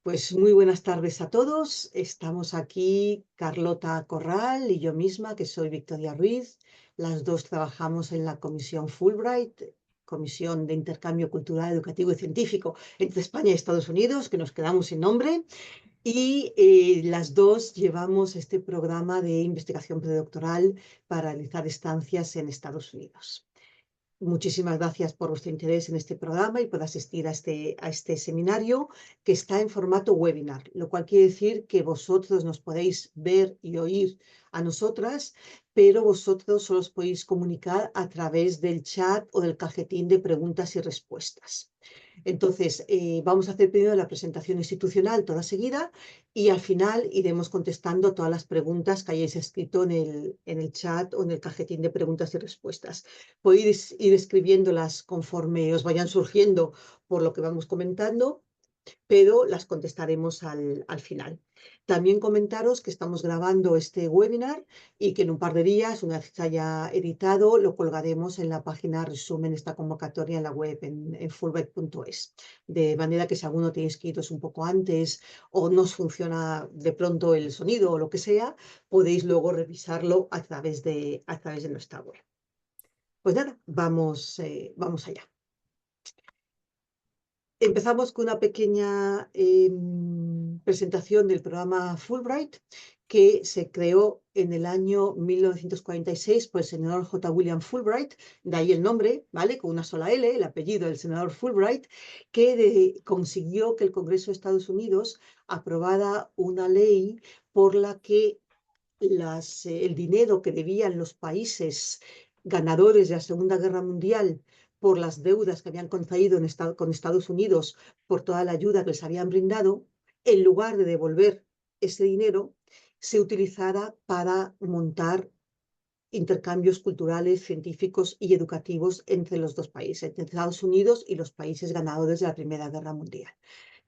Pues muy buenas tardes a todos. Estamos aquí Carlota Corral y yo misma, que soy Victoria Ruiz. Las dos trabajamos en la Comisión Fulbright, Comisión de Intercambio Cultural, Educativo y Científico entre España y Estados Unidos, que nos quedamos sin nombre. Y las dos llevamos este programa de investigación predoctoral para realizar estancias en Estados Unidos. Muchísimas gracias por vuestro interés en este programa y por asistir a este seminario que está en formato webinar, lo cual quiere decir que vosotros nos podéis ver y oír a nosotras, pero vosotros solo os podéis comunicar a través del chat o del cajetín de preguntas y respuestas. Entonces, vamos a hacer primero la presentación institucional toda seguida y al final iremos contestando todas las preguntas que hayáis escrito en el chat o en el cajetín de preguntas y respuestas. Podéis ir escribiéndolas conforme os vayan surgiendo por lo que vamos comentando, pero las contestaremos al final. También comentaros que estamos grabando este webinar y que en un par de días, una vez que se haya editado, lo colgaremos en la página resumen esta convocatoria en la web en fulbright.es. De manera que si alguno tenéis que iros un poco antes o no os funciona de pronto el sonido o lo que sea, podéis luego revisarlo a través de nuestra web. Pues nada, vamos allá. Empezamos con una pequeña presentación del programa Fulbright, que se creó en el año 1946 por el senador J. William Fulbright, de ahí el nombre, ¿vale? Con una sola L, el apellido del senador Fulbright, que consiguió que el Congreso de Estados Unidos aprobara una ley por la que el dinero que debían los países ganadores de la Segunda Guerra Mundial por las deudas que habían contraído con Estados Unidos por toda la ayuda que les habían brindado, en lugar de devolver ese dinero, se utilizara para montar intercambios culturales, científicos y educativos entre los dos países, entre Estados Unidos y los países ganadores de la Primera Guerra Mundial,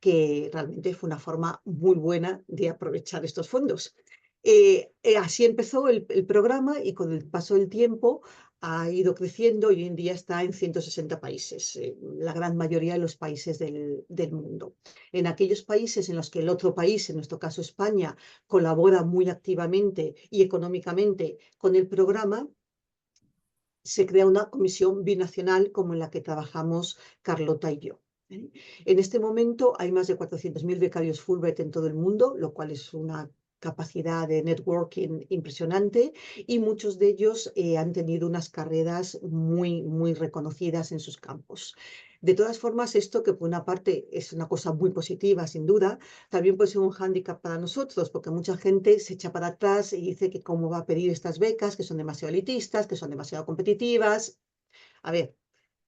que realmente fue una forma muy buena de aprovechar estos fondos. Así empezó el programa y con el paso del tiempo ha ido creciendo y hoy en día está en 160 países, la gran mayoría de los países del mundo. En aquellos países en los que el otro país, en nuestro caso España, colabora muy activamente y económicamente con el programa, se crea una comisión binacional como en la que trabajamos Carlota y yo. En este momento hay más de 400.000 becarios Fulbright en todo el mundo, lo cual es una capacidad de networking impresionante y muchos de ellos han tenido unas carreras muy reconocidas en sus campos. De todas formas, esto que por una parte es una cosa muy positiva, sin duda, también puede ser un hándicap para nosotros, porque mucha gente se echa para atrás y dice que cómo va a pedir estas becas, que son demasiado elitistas, que son demasiado competitivas. A ver,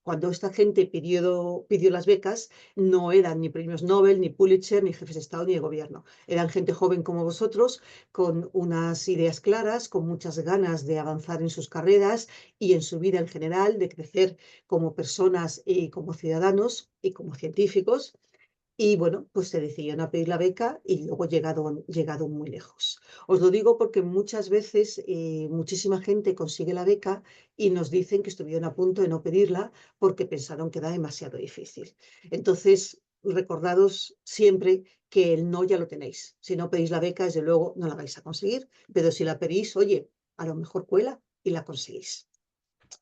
cuando esta gente pidió las becas, no eran ni premios Nobel, ni Pulitzer, ni jefes de Estado, ni de gobierno. Eran gente joven como vosotros, con unas ideas claras, con muchas ganas de avanzar en sus carreras y en su vida en general, de crecer como personas y como ciudadanos y como científicos. Y bueno, pues se decidieron a pedir la beca y luego llegaron muy lejos. Os lo digo porque muchas veces muchísima gente consigue la beca y nos dicen que estuvieron a punto de no pedirla porque pensaron que era demasiado difícil. Entonces, recordados siempre que el no ya lo tenéis. Si no pedís la beca, desde luego no la vais a conseguir, pero si la pedís, oye, a lo mejor cuela y la conseguís.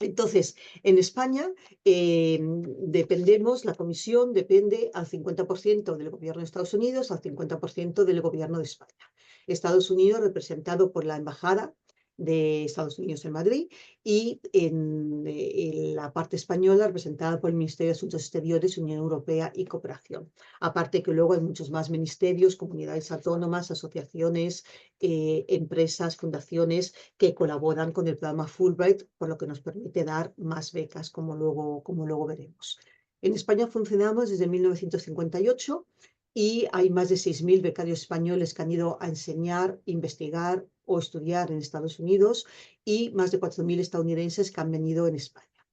Entonces, en España la comisión depende al 50% del gobierno de Estados Unidos, al 50% del gobierno de España. Estados Unidos representado por la Embajada de Estados Unidos en Madrid y en la parte española representada por el Ministerio de Asuntos Exteriores, Unión Europea y Cooperación. Aparte que luego hay muchos más ministerios, comunidades autónomas, asociaciones, empresas, fundaciones que colaboran con el programa Fulbright, por lo que nos permite dar más becas, como luego veremos. En España funcionamos desde 1958 y hay más de 6.000 becarios españoles que han ido a enseñar, investigar o estudiar en Estados Unidos y más de 4.000 estadounidenses que han venido en España.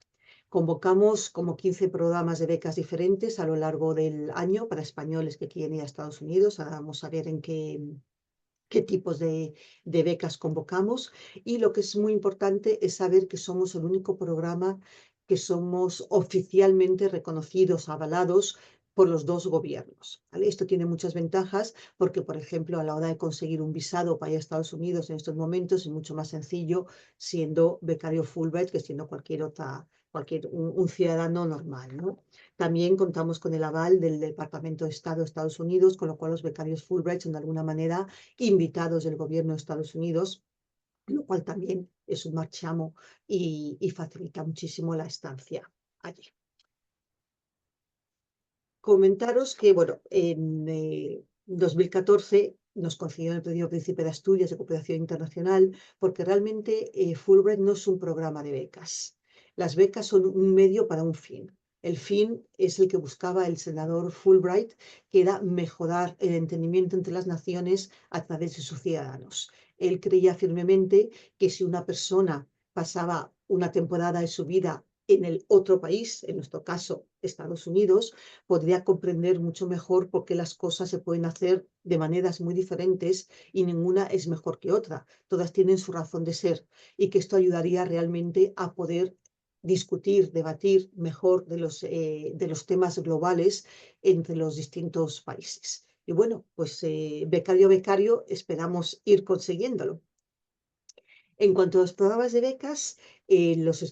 Convocamos como 15 programas de becas diferentes a lo largo del año para españoles que quieren ir a Estados Unidos. Ahora vamos a ver en qué tipos de becas convocamos. Y lo que es muy importante es saber que somos el único programa que somos oficialmente reconocidos, avalados por los dos gobiernos, ¿vale? Esto tiene muchas ventajas porque, por ejemplo, a la hora de conseguir un visado para ir a Estados Unidos en estos momentos es mucho más sencillo siendo becario Fulbright que siendo un ciudadano normal, ¿no? También contamos con el aval del Departamento de Estado de Estados Unidos, con lo cual los becarios Fulbright son de alguna manera invitados del gobierno de Estados Unidos, lo cual también es un marchamo y facilita muchísimo la estancia allí. Comentaros que, bueno, en 2014 nos concedieron el Premio Príncipe de Asturias de Cooperación Internacional porque realmente Fulbright no es un programa de becas. Las becas son un medio para un fin. El fin es el que buscaba el senador Fulbright, que era mejorar el entendimiento entre las naciones a través de sus ciudadanos. Él creía firmemente que si una persona pasaba una temporada de su vida en el otro país, en nuestro caso Estados Unidos, podría comprender mucho mejor por qué las cosas se pueden hacer de maneras muy diferentes y ninguna es mejor que otra. Todas tienen su razón de ser y que esto ayudaría realmente a poder discutir, debatir mejor de los temas globales entre los distintos países. Y bueno, pues becario a becario esperamos ir consiguiéndolo. En cuanto a los programas de becas,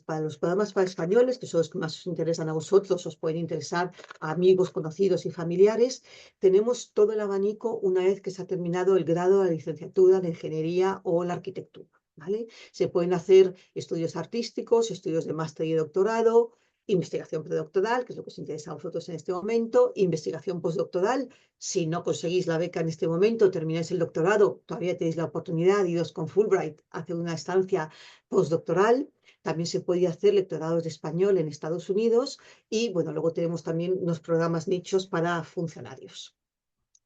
para los programas para españoles, que son los que más os interesan a vosotros, os pueden interesar a amigos, conocidos y familiares, tenemos todo el abanico una vez que se ha terminado el grado de la licenciatura de ingeniería o la arquitectura, ¿vale? Se pueden hacer estudios artísticos, estudios de máster y doctorado, investigación predoctoral, que es lo que os interesa a vosotros en este momento, investigación postdoctoral. Si no conseguís la beca en este momento, termináis el doctorado, todavía tenéis la oportunidad de iros con Fulbright a hacer una estancia postdoctoral. También se puede hacer lectorados de español en Estados Unidos y, bueno, luego tenemos también unos programas nichos para funcionarios,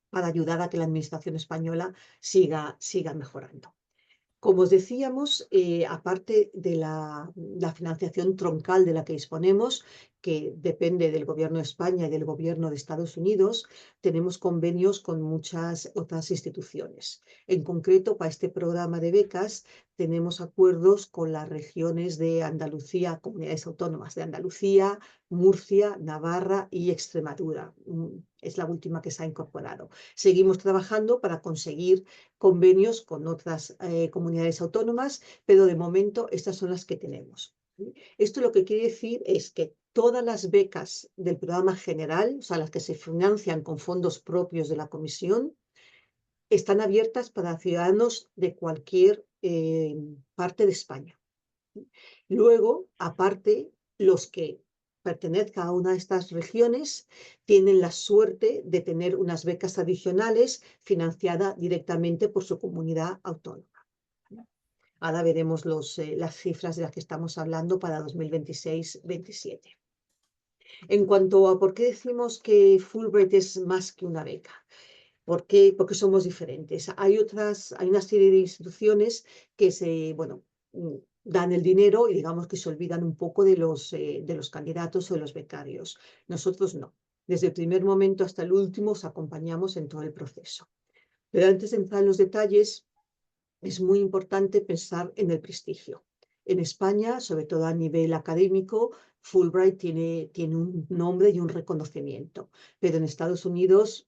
para ayudar a que la administración española siga mejorando. Como os decíamos, aparte de la financiación troncal de la que disponemos, que depende del Gobierno de España y del Gobierno de Estados Unidos, tenemos convenios con muchas otras instituciones. En concreto, para este programa de becas, tenemos acuerdos con las regiones de Andalucía, comunidades autónomas de Andalucía, Murcia, Navarra y Extremadura. Es la última que se ha incorporado. Seguimos trabajando para conseguir convenios con otras comunidades autónomas, pero de momento estas son las que tenemos. Esto lo que quiere decir es que todas las becas del programa general, o sea, las que se financian con fondos propios de la Comisión, están abiertas para ciudadanos de cualquier parte de España. Luego, aparte, los que pertenezcan a una de estas regiones tienen la suerte de tener unas becas adicionales financiadas directamente por su comunidad autónoma. Ahora veremos las cifras de las que estamos hablando para 2026-27. En cuanto a por qué decimos que Fulbright es más que una beca, porque somos diferentes. Hay una serie de instituciones que dan el dinero y digamos que se olvidan un poco de los candidatos o de los becarios. Nosotros no. Desde el primer momento hasta el último os acompañamos en todo el proceso. Pero antes de entrar en los detalles, es muy importante pensar en el prestigio. En España, sobre todo a nivel académico, Fulbright tiene un nombre y un reconocimiento, pero en Estados Unidos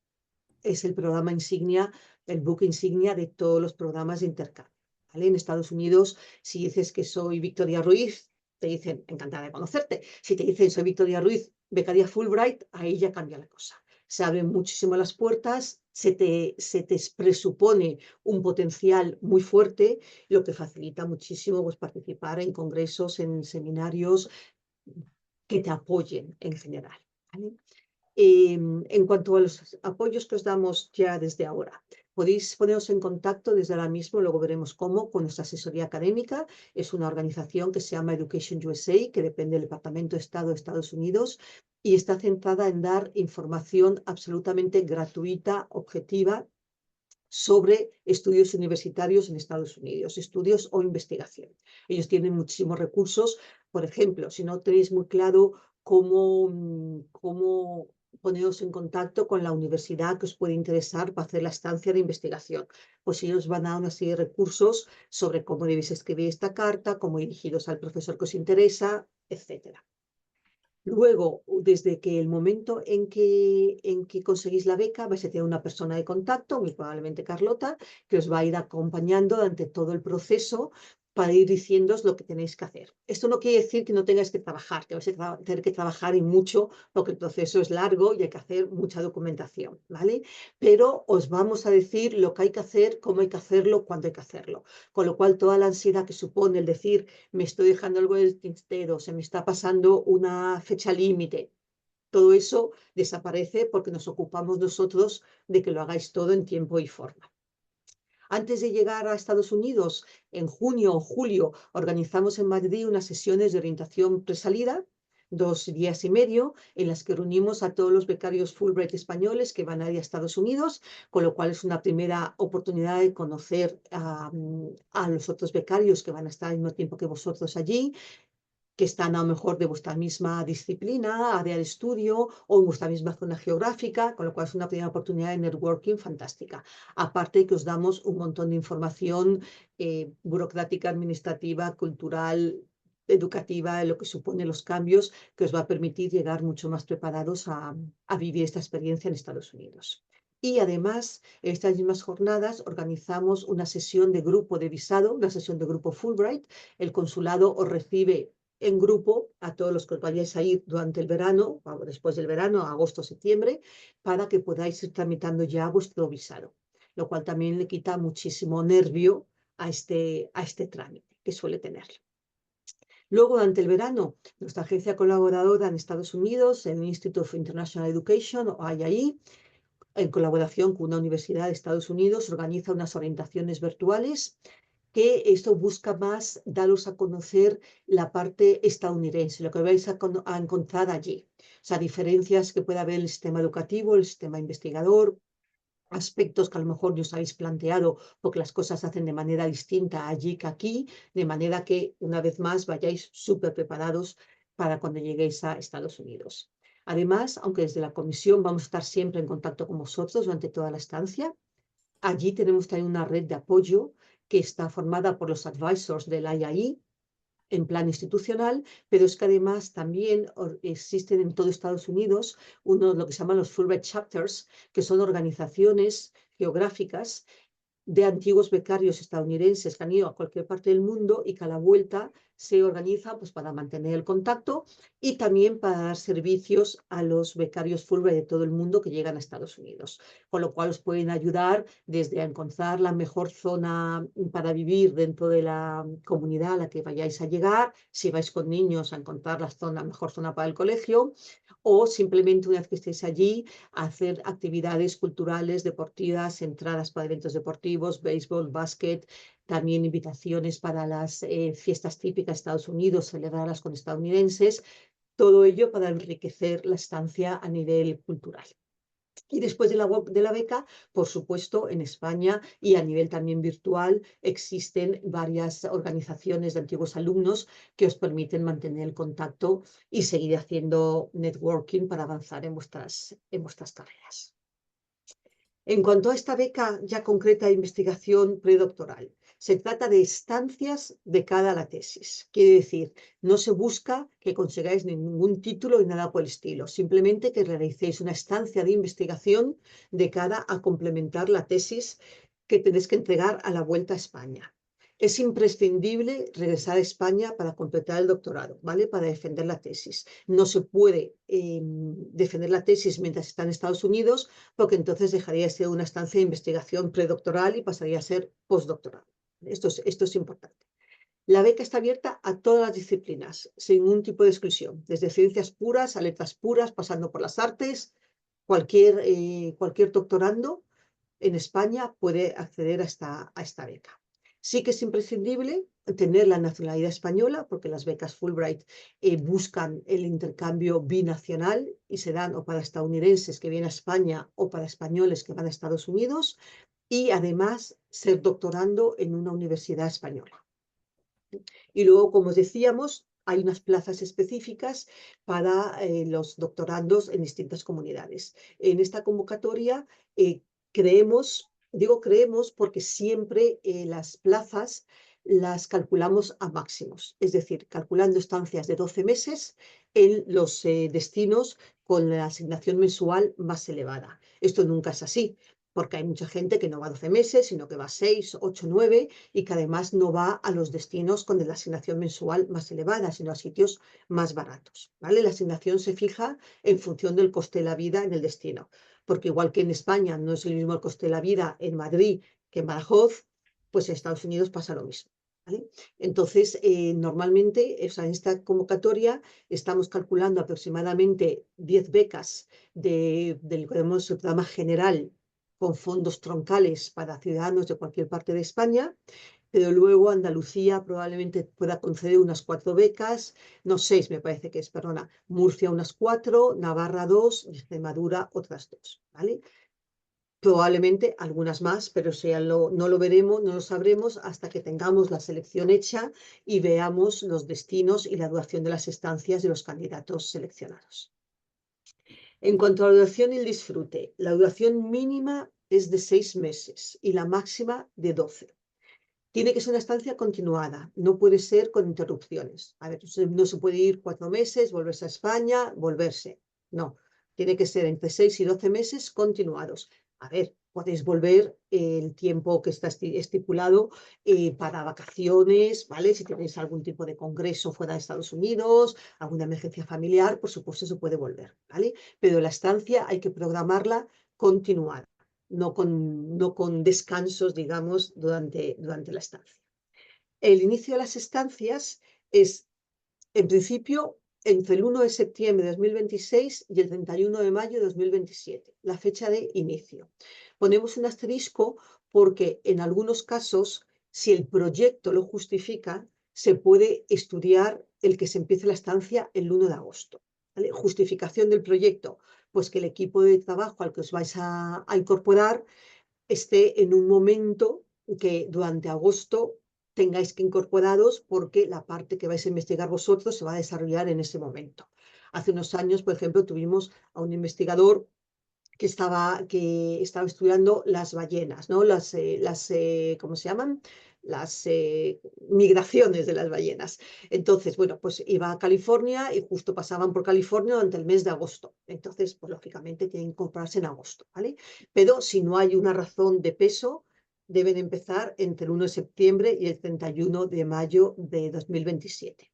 es el programa insignia, el buque insignia de todos los programas de intercambio, ¿vale? En Estados Unidos, si dices que soy Victoria Ruiz, te dicen, encantada de conocerte. Si te dicen, soy Victoria Ruiz, becaria Fulbright, ahí ya cambia la cosa. Se abren muchísimo las puertas, se te presupone un potencial muy fuerte, lo que facilita muchísimo pues, participar en congresos, en seminarios que te apoyen en general, ¿vale? En cuanto a los apoyos que os damos ya desde ahora, podéis poneros en contacto desde ahora mismo, luego veremos cómo, con nuestra asesoría académica. Es una organización que se llama Education USA, que depende del Departamento de Estado de Estados Unidos y está centrada en dar información absolutamente gratuita, objetiva, sobre estudios universitarios en Estados Unidos, estudios o investigación. Ellos tienen muchísimos recursos. Por ejemplo, si no tenéis muy claro cómo poneros en contacto con la universidad que os puede interesar para hacer la estancia de investigación, pues ellos van a dar una serie de recursos sobre cómo debéis escribir esta carta, cómo dirigiros al profesor que os interesa, etc. Luego, desde que el momento en que conseguís la beca, vais a tener una persona de contacto, muy probablemente Carlota, que os va a ir acompañando durante todo el proceso para ir diciéndoos lo que tenéis que hacer. Esto no quiere decir que no tengáis que trabajar, que vais a tener que trabajar y mucho, porque el proceso es largo y hay que hacer mucha documentación, ¿vale? Pero os vamos a decir lo que hay que hacer, cómo hay que hacerlo, cuándo hay que hacerlo. Con lo cual, toda la ansiedad que supone el decir, me estoy dejando algo del tintero, se me está pasando una fecha límite, todo eso desaparece porque nos ocupamos nosotros de que lo hagáis todo en tiempo y forma. Antes de llegar a Estados Unidos, en junio o julio, organizamos en Madrid unas sesiones de orientación presalida, 2 días y medio, en las que reunimos a todos los becarios Fulbright españoles que van a ir a Estados Unidos, con lo cual es una primera oportunidad de conocer a los otros becarios que van a estar al mismo tiempo que vosotros allí, que están a lo mejor de vuestra misma disciplina, área de estudio o en vuestra misma zona geográfica, con lo cual es una primera oportunidad de networking fantástica. Aparte que os damos un montón de información burocrática, administrativa, cultural, educativa, de lo que supone los cambios, que os va a permitir llegar mucho más preparados a vivir esta experiencia en Estados Unidos. Y además, en estas mismas jornadas organizamos una sesión de grupo de visado, una sesión de grupo Fulbright. El consulado os recibe en grupo a todos los que os vayáis a ir durante el verano, o después del verano, agosto, septiembre, para que podáis ir tramitando ya vuestro visado, lo cual también le quita muchísimo nervio a este trámite que suele tener. Luego, durante el verano, nuestra agencia colaboradora en Estados Unidos, el Institute of International Education, o IIE, en colaboración con una universidad de Estados Unidos, organiza unas orientaciones virtuales que esto busca más daros a conocer la parte estadounidense, lo que vais a encontrar allí. O sea, diferencias que puede haber en el sistema educativo, el sistema investigador, aspectos que a lo mejor no os habéis planteado porque las cosas se hacen de manera distinta allí que aquí, de manera que una vez más vayáis súper preparados para cuando lleguéis a Estados Unidos. Además, aunque desde la comisión vamos a estar siempre en contacto con vosotros durante toda la estancia, allí tenemos también una red de apoyo que está formada por los advisors del IIE en plan institucional, pero es que además también existen en todo Estados Unidos lo que se llaman los Fulbright Chapters, que son organizaciones geográficas de antiguos becarios estadounidenses que han ido a cualquier parte del mundo y que a la vuelta se organizan pues, para mantener el contacto y también para dar servicios a los becarios Fulbright de todo el mundo que llegan a Estados Unidos. Con lo cual os pueden ayudar desde a encontrar la mejor zona para vivir dentro de la comunidad a la que vayáis a llegar, si vais con niños a encontrar la mejor zona para el colegio, o simplemente una vez que estéis allí, hacer actividades culturales, deportivas, entradas para eventos deportivos, béisbol, básquet, también invitaciones para las fiestas típicas de Estados Unidos, celebrarlas con estadounidenses, todo ello para enriquecer la estancia a nivel cultural. Y después de la beca, por supuesto, en España y a nivel también virtual, existen varias organizaciones de antiguos alumnos que os permiten mantener el contacto y seguir haciendo networking para avanzar en vuestras carreras. En cuanto a esta beca ya concreta de investigación predoctoral, se trata de estancias de cara a la tesis. Quiere decir, no se busca que consigáis ningún título ni nada por el estilo, simplemente que realicéis una estancia de investigación de cara a complementar la tesis que tenéis que entregar a la vuelta a España. Es imprescindible regresar a España para completar el doctorado, ¿vale? Para defender la tesis. No se puede defender la tesis mientras está en Estados Unidos, porque entonces dejaría de ser una estancia de investigación predoctoral y pasaría a ser postdoctoral. Esto es importante. La beca está abierta a todas las disciplinas, sin ningún tipo de exclusión, desde ciencias puras a letras puras, pasando por las artes. Cualquier doctorando en España puede acceder a esta beca. Sí que es imprescindible tener la nacionalidad española, porque las becas Fulbright buscan el intercambio binacional y se dan o para estadounidenses que vienen a España o para españoles que van a Estados Unidos, y además ser doctorando en una universidad española. Y luego, como os decíamos, hay unas plazas específicas para los doctorandos en distintas comunidades. En esta convocatoria creemos, digo creemos porque siempre las plazas las calculamos a máximos, es decir, calculando estancias de 12 meses en los destinos con la asignación mensual más elevada. Esto nunca es así, porque hay mucha gente que no va 12 meses, sino que va 6, 8, 9 y que además no va a los destinos con la asignación mensual más elevada, sino a sitios más baratos, ¿vale? La asignación se fija en función del coste de la vida en el destino, porque igual que en España no es el mismo el coste de la vida en Madrid que en Badajoz, pues en Estados Unidos pasa lo mismo. ¿Vale? Entonces, normalmente, o sea, en esta convocatoria estamos calculando aproximadamente 10 becas del programa general con fondos troncales para ciudadanos de cualquier parte de España, pero luego Andalucía probablemente pueda conceder unas 4 becas, no 6 me parece que es, perdona, Murcia unas 4, Navarra 2 y Extremadura otras 2, ¿vale? Probablemente algunas más, pero no lo veremos, no lo sabremos hasta que tengamos la selección hecha y veamos los destinos y la duración de las estancias de los candidatos seleccionados. En cuanto a la duración y el disfrute, la duración mínima es de 6 meses y la máxima de 12. Tiene que ser una estancia continuada, no puede ser con interrupciones. A ver, no se puede ir 4 meses, volverse a España, volverse. No, tiene que ser entre 6 y 12 meses continuados. A ver, podéis volver el tiempo que está estipulado para vacaciones, ¿vale? Si tenéis algún tipo de congreso fuera de Estados Unidos, alguna emergencia familiar, por supuesto se puede volver, ¿vale? Pero la estancia hay que programarla continuada. No con descansos, digamos, durante la estancia. El inicio de las estancias es, en principio, entre el 1 de septiembre de 2026 y el 31 de mayo de 2027, la fecha de inicio. Ponemos un asterisco porque en algunos casos, si el proyecto lo justifica, se puede estudiar el que se empiece la estancia el 1 de agosto. ¿Vale? Justificación del proyecto, pues que el equipo de trabajo al que os vais a incorporar esté en un momento que durante agosto tengáis que incorporaros porque la parte que vais a investigar vosotros se va a desarrollar en ese momento. Hace unos años, por ejemplo, tuvimos a un investigador que estaba estudiando las ballenas, ¿no? ¿Cómo se llaman? Las migraciones de las ballenas. Entonces, bueno, pues iba a California y justo pasaban por California durante el mes de agosto. Entonces, pues lógicamente tienen que incorporarse en agosto, ¿vale? Pero si no hay una razón de peso, deben empezar entre el 1 de septiembre y el 31 de mayo de 2027.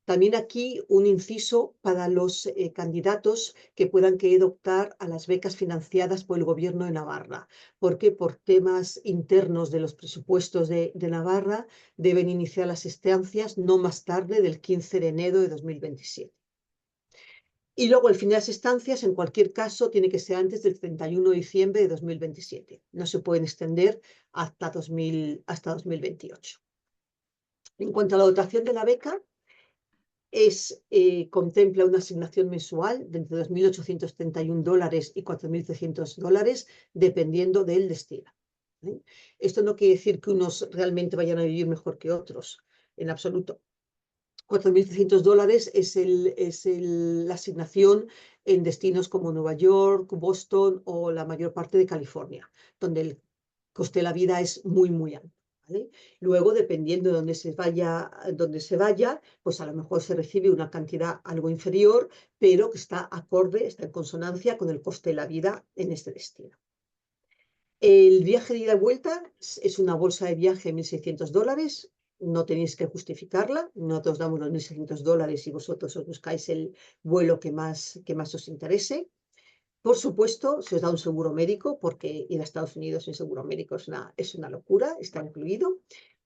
También aquí un inciso para los candidatos que puedan querer optar a las becas financiadas por el Gobierno de Navarra, porque por temas internos de los presupuestos de Navarra deben iniciar las estancias no más tarde del 15 de enero de 2027. Y luego el fin de las estancias, en cualquier caso, tiene que ser antes del 31 de diciembre de 2027. No se pueden extender hasta 2028. En cuanto a la dotación de la beca, contempla una asignación mensual de entre $2.831 y $4.300, dependiendo del destino. ¿Vale? Esto no quiere decir que unos realmente vayan a vivir mejor que otros, en absoluto. $4.300 es la asignación en destinos como Nueva York, Boston o la mayor parte de California, donde el coste de la vida es muy, muy alto. ¿Vale? Luego, dependiendo de dónde se vaya, pues a lo mejor se recibe una cantidad algo inferior, pero que está acorde, está en consonancia con el coste de la vida en este destino. El viaje de ida y vuelta es una bolsa de viaje de $1.600. No tenéis que justificarla. Nosotros damos los $1.600 y vosotros os buscáis el vuelo que más os interese. Por supuesto, se os da un seguro médico, porque ir a Estados Unidos sin seguro médico es una locura, está incluido.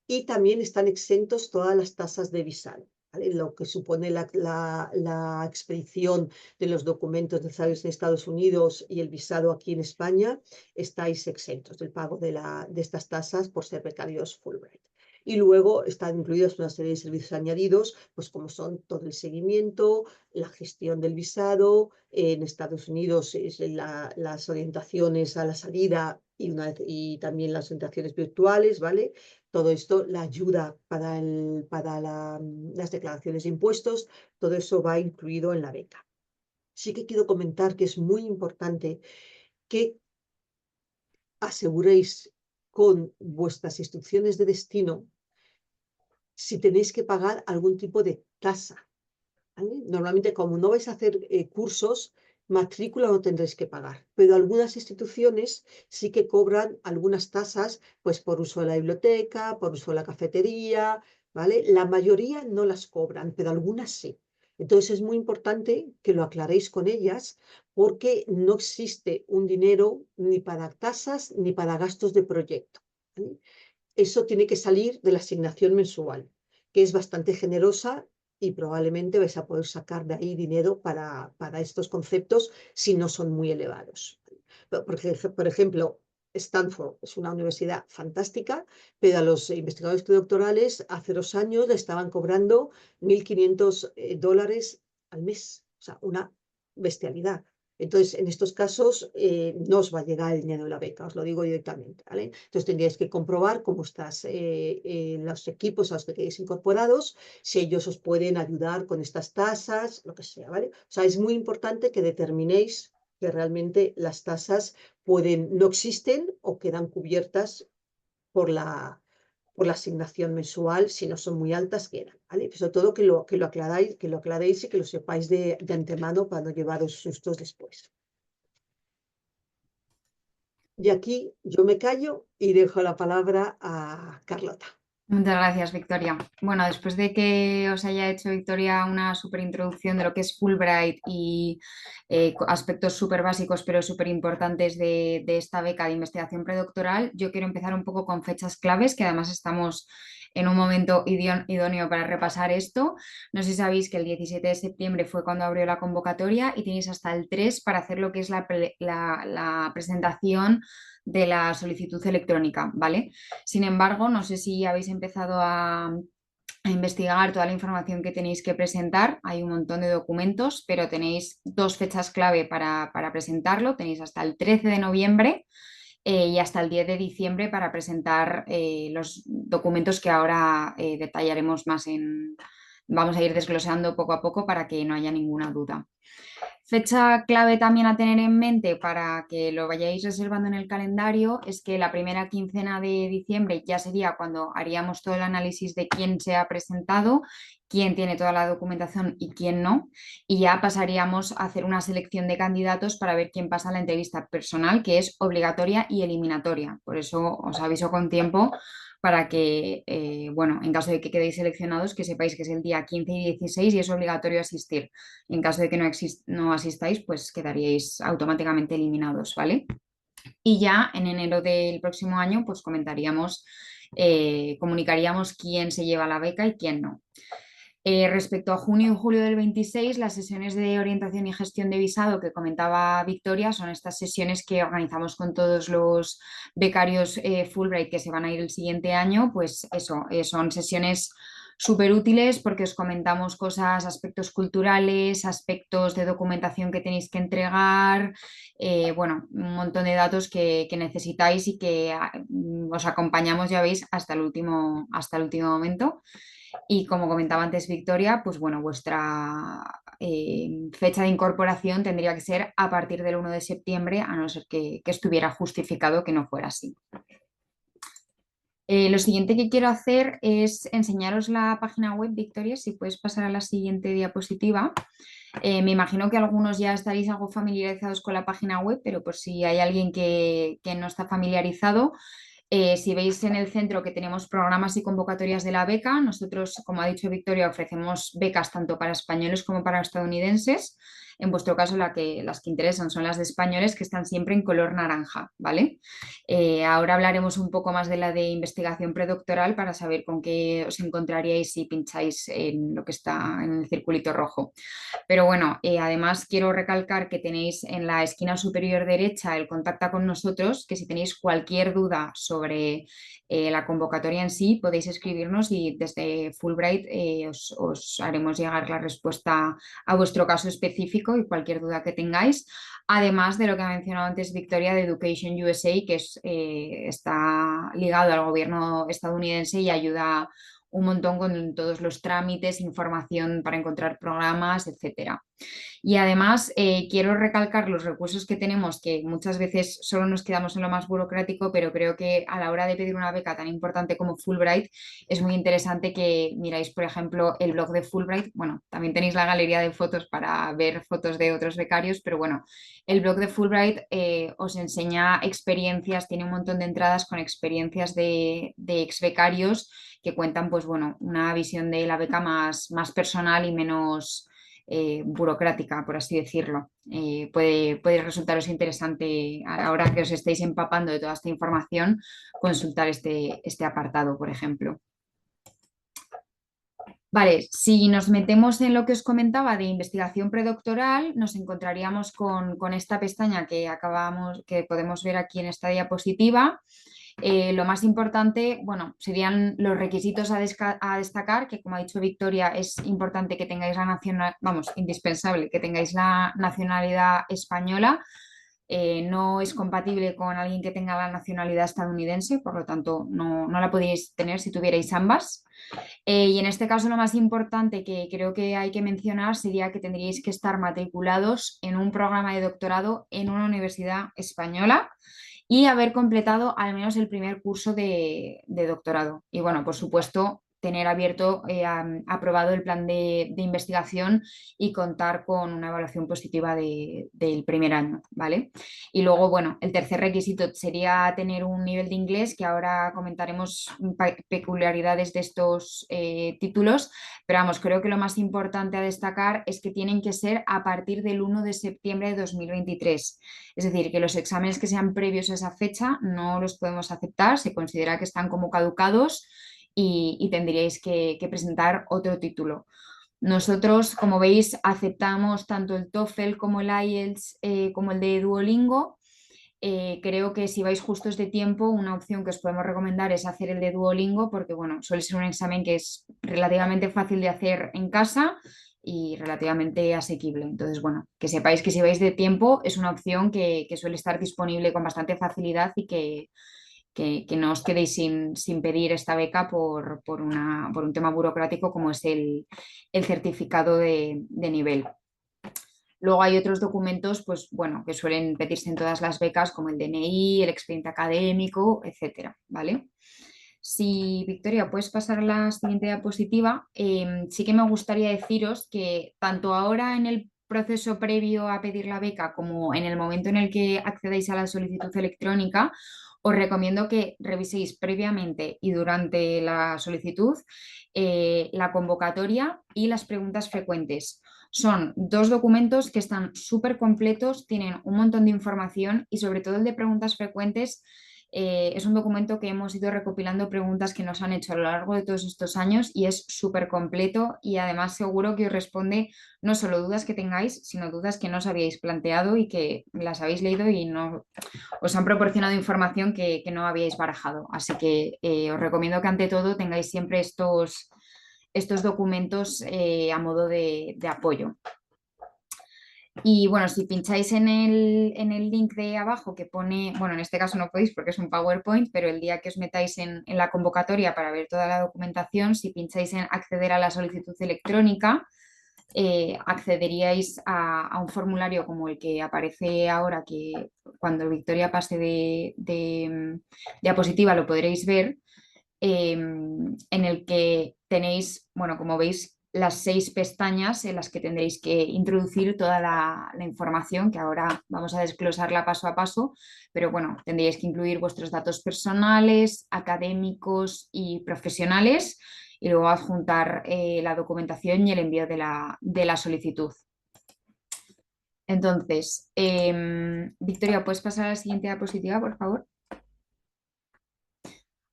Y también están exentos todas las tasas de visado, ¿vale? Lo que supone la expedición de los documentos necesarios en Estados Unidos y el visado aquí en España, estáis exentos del pago de estas tasas por ser becarios Fulbright. Y luego están incluidos una serie de servicios añadidos, pues como son todo el seguimiento, la gestión del visado, en Estados Unidos las orientaciones a la salida y también las orientaciones virtuales, ¿vale? Todo esto, la ayuda para las declaraciones de impuestos, todo eso va incluido en la beca. Sí que quiero comentar que es muy importante que aseguréis con vuestras instrucciones de destino si tenéis que pagar algún tipo de tasa, ¿vale? Normalmente, como no vais a hacer cursos, matrícula no tendréis que pagar, pero algunas instituciones sí que cobran algunas tasas, pues por uso de la biblioteca, por uso de la cafetería, ¿vale? La mayoría no las cobran, pero algunas sí. Entonces es muy importante que lo aclaréis con ellas porque no existe un dinero ni para tasas ni para gastos de proyecto, ¿vale? Eso tiene que salir de la asignación mensual, que es bastante generosa y probablemente vais a poder sacar de ahí dinero para estos conceptos si no son muy elevados. Porque, por ejemplo, Stanford es una universidad fantástica, pero a los investigadores predoctorales hace 2 años le estaban cobrando $1.500 al mes, o sea, una bestialidad. Entonces, en estos casos no os va a llegar el dinero de la beca, os lo digo directamente, ¿vale? Entonces, tendríais que comprobar cómo estás los equipos a los que queréis incorporados, si ellos os pueden ayudar con estas tasas, lo que sea, ¿vale? O sea, es muy importante que determinéis que realmente las tasas no existen o quedan cubiertas por la asignación mensual, si no son muy altas, quedan, ¿vale? Sobre todo que lo aclaréis y que lo sepáis de antemano para no llevaros sustos después. Y aquí yo me callo y dejo la palabra a Carlota. Muchas gracias, Victoria. Bueno, después de que os haya hecho Victoria una súper introducción de lo que es Fulbright y aspectos súper básicos pero súper importantes de esta beca de investigación predoctoral, yo quiero empezar un poco con fechas claves, que además estamos en un momento idóneo para repasar esto. No sé si sabéis que el 17 de septiembre fue cuando abrió la convocatoria y tenéis hasta el 3 para hacer lo que es la presentación de la solicitud electrónica, ¿vale? Sin embargo, no sé si habéis empezado a investigar toda la información que tenéis que presentar. Hay un montón de documentos, pero tenéis 2 fechas clave para presentarlo. Tenéis hasta el 13 de noviembre y hasta el 10 de diciembre para presentar los documentos que ahora detallaremos más Vamos a ir desglosando poco a poco para que no haya ninguna duda. Fecha clave también a tener en mente para que lo vayáis reservando en el calendario es que la primera quincena de diciembre ya sería cuando haríamos todo el análisis de quién se ha presentado, quién tiene toda la documentación y quién no, y ya pasaríamos a hacer una selección de candidatos para ver quién pasa a la entrevista personal, que es obligatoria y eliminatoria. Por eso os aviso con tiempo para que, bueno, en caso de que quedéis seleccionados, que sepáis que es el día 15 y 16 y es obligatorio asistir. En caso de que no asistáis, pues quedaríais automáticamente eliminados, ¿vale? Y ya en enero del próximo año, pues comunicaríamos quién se lleva la beca y quién no. Respecto a junio y julio del 26, las sesiones de orientación y gestión de visado que comentaba Victoria son estas sesiones que organizamos con todos los becarios Fulbright que se van a ir el siguiente año. Pues eso, son sesiones súper útiles porque os comentamos cosas, aspectos culturales, aspectos de documentación que tenéis que entregar, bueno, un montón de datos que necesitáis y que os acompañamos, ya veis, hasta el último momento. Y como comentaba antes Victoria, pues bueno, vuestra fecha de incorporación tendría que ser a partir del 1 de septiembre, a no ser que estuviera justificado que no fuera así. Lo siguiente que quiero hacer es enseñaros la página web, Victoria, si puedes pasar a la siguiente diapositiva. Me imagino que algunos ya estaréis algo familiarizados con la página web, pero por si hay alguien que no está familiarizado, si veis en el centro que tenemos programas y convocatorias de la beca, nosotros, como ha dicho Victoria, ofrecemos becas tanto para españoles como para estadounidenses. En vuestro caso, las que interesan son las de españoles, que están siempre en color naranja, ¿vale? Ahora hablaremos un poco más de la de investigación predoctoral para saber con qué os encontraríais si pincháis en lo que está en el circulito rojo. Pero bueno, además quiero recalcar que tenéis en la esquina superior derecha el contacta con nosotros, que si tenéis cualquier duda sobre la convocatoria en sí, podéis escribirnos y desde Fulbright os haremos llegar la respuesta a vuestro caso específico y cualquier duda que tengáis. Además de lo que ha mencionado antes Victoria de Education USA, que está ligado al gobierno estadounidense y ayuda un montón con todos los trámites, información para encontrar programas, etcétera. Y además quiero recalcar los recursos que tenemos, que muchas veces solo nos quedamos en lo más burocrático, pero creo que a la hora de pedir una beca tan importante como Fulbright es muy interesante que miráis, por ejemplo, el blog de Fulbright. Bueno, también tenéis la galería de fotos para ver fotos de otros becarios, pero bueno, el blog de Fulbright os enseña experiencias, tiene un montón de entradas con experiencias de ex becarios que cuentan, pues bueno, una visión de la beca más personal y menos burocrática, por así decirlo. Puede resultaros interesante ahora que os estéis empapando de toda esta información, consultar este apartado, por ejemplo. Vale, si nos metemos en lo que os comentaba de investigación predoctoral, nos encontraríamos con esta pestaña que podemos ver aquí en esta diapositiva. Lo más importante, bueno, serían los requisitos a destacar, que como ha dicho Victoria, es importante que tengáis indispensable que tengáis la nacionalidad española. No es compatible con alguien que tenga la nacionalidad estadounidense, por lo tanto no la podéis tener si tuvierais ambas. Y en este caso lo más importante que creo que hay que mencionar sería que tendríais que estar matriculados en un programa de doctorado en una universidad española y haber completado al menos el primer curso de doctorado. Y bueno, por supuesto, tener abierto, aprobado el plan de investigación y contar con una evaluación positiva del primer año, ¿vale? Y luego, bueno, el tercer requisito sería tener un nivel de inglés, que ahora comentaremos peculiaridades de estos títulos, pero vamos, creo que lo más importante a destacar es que tienen que ser a partir del 1 de septiembre de 2023. Es decir, que los exámenes que sean previos a esa fecha no los podemos aceptar, se considera que están como caducados y tendríais que presentar otro título. Nosotros, como veis, aceptamos tanto el TOEFL como el IELTS, como el de Duolingo. Creo que si vais justos de tiempo, una opción que os podemos recomendar es hacer el de Duolingo, porque bueno, suele ser un examen que es relativamente fácil de hacer en casa y relativamente asequible. Entonces, bueno, que sepáis que si vais de tiempo es una opción que suele estar disponible con bastante facilidad y que no os quedéis sin pedir esta beca por un tema burocrático como es el certificado de nivel. Luego hay otros documentos, pues bueno, que suelen pedirse en todas las becas, como el DNI, el expediente académico, etcétera, ¿vale? Si, Victoria, puedes pasar a la siguiente diapositiva, sí que me gustaría deciros que tanto ahora en el proceso previo a pedir la beca como en el momento en el que accedáis a la solicitud electrónica, os recomiendo que reviséis previamente y durante la solicitud la convocatoria y las preguntas frecuentes. Son dos documentos que están súper completos, tienen un montón de información y sobre todo el de preguntas frecuentes es un documento que hemos ido recopilando preguntas que nos han hecho a lo largo de todos estos años y es súper completo y además seguro que os responde no solo dudas que tengáis, sino dudas que no os habíais planteado y que las habéis leído y no os han proporcionado información que no habíais barajado. Así que os recomiendo que ante todo tengáis siempre estos documentos a modo de apoyo. Y bueno, si pincháis en el link de abajo que pone, bueno, en este caso no podéis porque es un PowerPoint, pero el día que os metáis en la convocatoria para ver toda la documentación, si pincháis en acceder a la solicitud electrónica, accederíais a un formulario como el que aparece ahora, que cuando Victoria pase de diapositiva lo podréis ver, en el que tenéis, bueno, como veis, las 6 pestañas en las que tendréis que introducir toda la información, que ahora vamos a desglosarla paso a paso, pero bueno, tendréis que incluir vuestros datos personales, académicos y profesionales, y luego adjuntar la documentación y el envío de la solicitud. Entonces, Victoria, ¿puedes pasar a la siguiente diapositiva, por favor?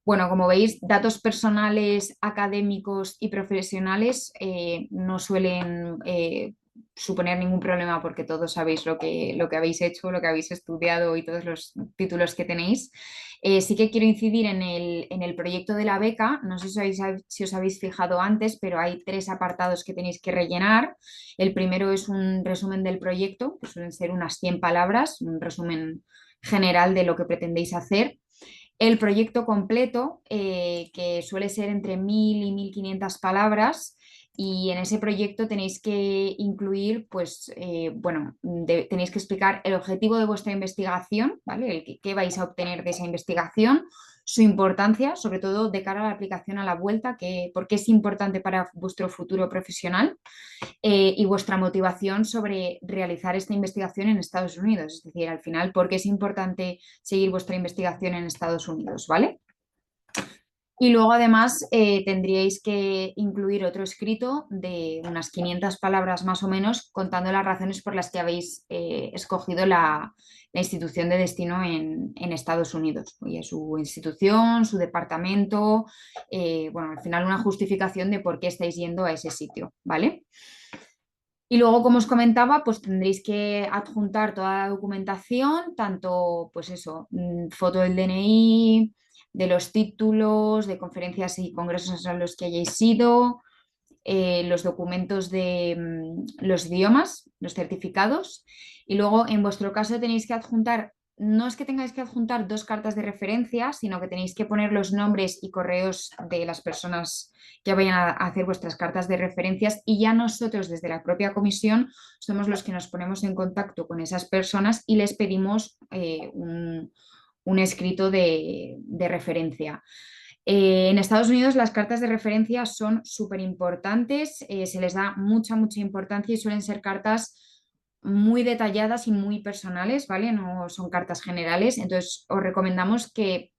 Bueno, como veis, datos personales, académicos y profesionales no suelen suponer ningún problema porque todos sabéis lo que habéis hecho, lo que habéis estudiado y todos los títulos que tenéis. Sí que quiero incidir en el proyecto de la beca. No sé si os habéis fijado antes, pero hay 3 apartados que tenéis que rellenar. El primero es un resumen del proyecto, que suelen ser unas 100 palabras, un resumen general de lo que pretendéis hacer. El proyecto completo, que suele ser entre 1000 y 1500 palabras, y en ese proyecto tenéis que incluir, pues, tenéis que explicar el objetivo de vuestra investigación, ¿vale? Qué vais a obtener de esa investigación, su importancia, sobre todo de cara a la aplicación a la vuelta, por qué es importante para vuestro futuro profesional, y vuestra motivación sobre realizar esta investigación en Estados Unidos. Es decir, al final, por qué es importante seguir vuestra investigación en Estados Unidos, ¿vale? Y luego además tendríais que incluir otro escrito de unas 500 palabras más o menos contando las razones por las que habéis escogido la institución de destino en Estados Unidos. Oye, su institución, su departamento, al final una justificación de por qué estáis yendo a ese sitio, ¿vale? Y luego, como os comentaba, pues tendréis que adjuntar toda la documentación, tanto, pues eso, foto del DNI, de los títulos, de conferencias y congresos a los que hayáis ido, los documentos de los idiomas, los certificados. Y luego, en vuestro caso, tenéis que adjuntar, no es que tengáis que adjuntar 2 cartas de referencia, sino que tenéis que poner los nombres y correos de las personas que vayan a hacer vuestras cartas de referencias, y ya nosotros desde la propia comisión somos los que nos ponemos en contacto con esas personas y les pedimos un escrito de referencia. En Estados Unidos las cartas de referencia son súper importantes, se les da mucha importancia y suelen ser cartas muy detalladas y muy personales, ¿vale? No son cartas generales, entonces os recomendamos que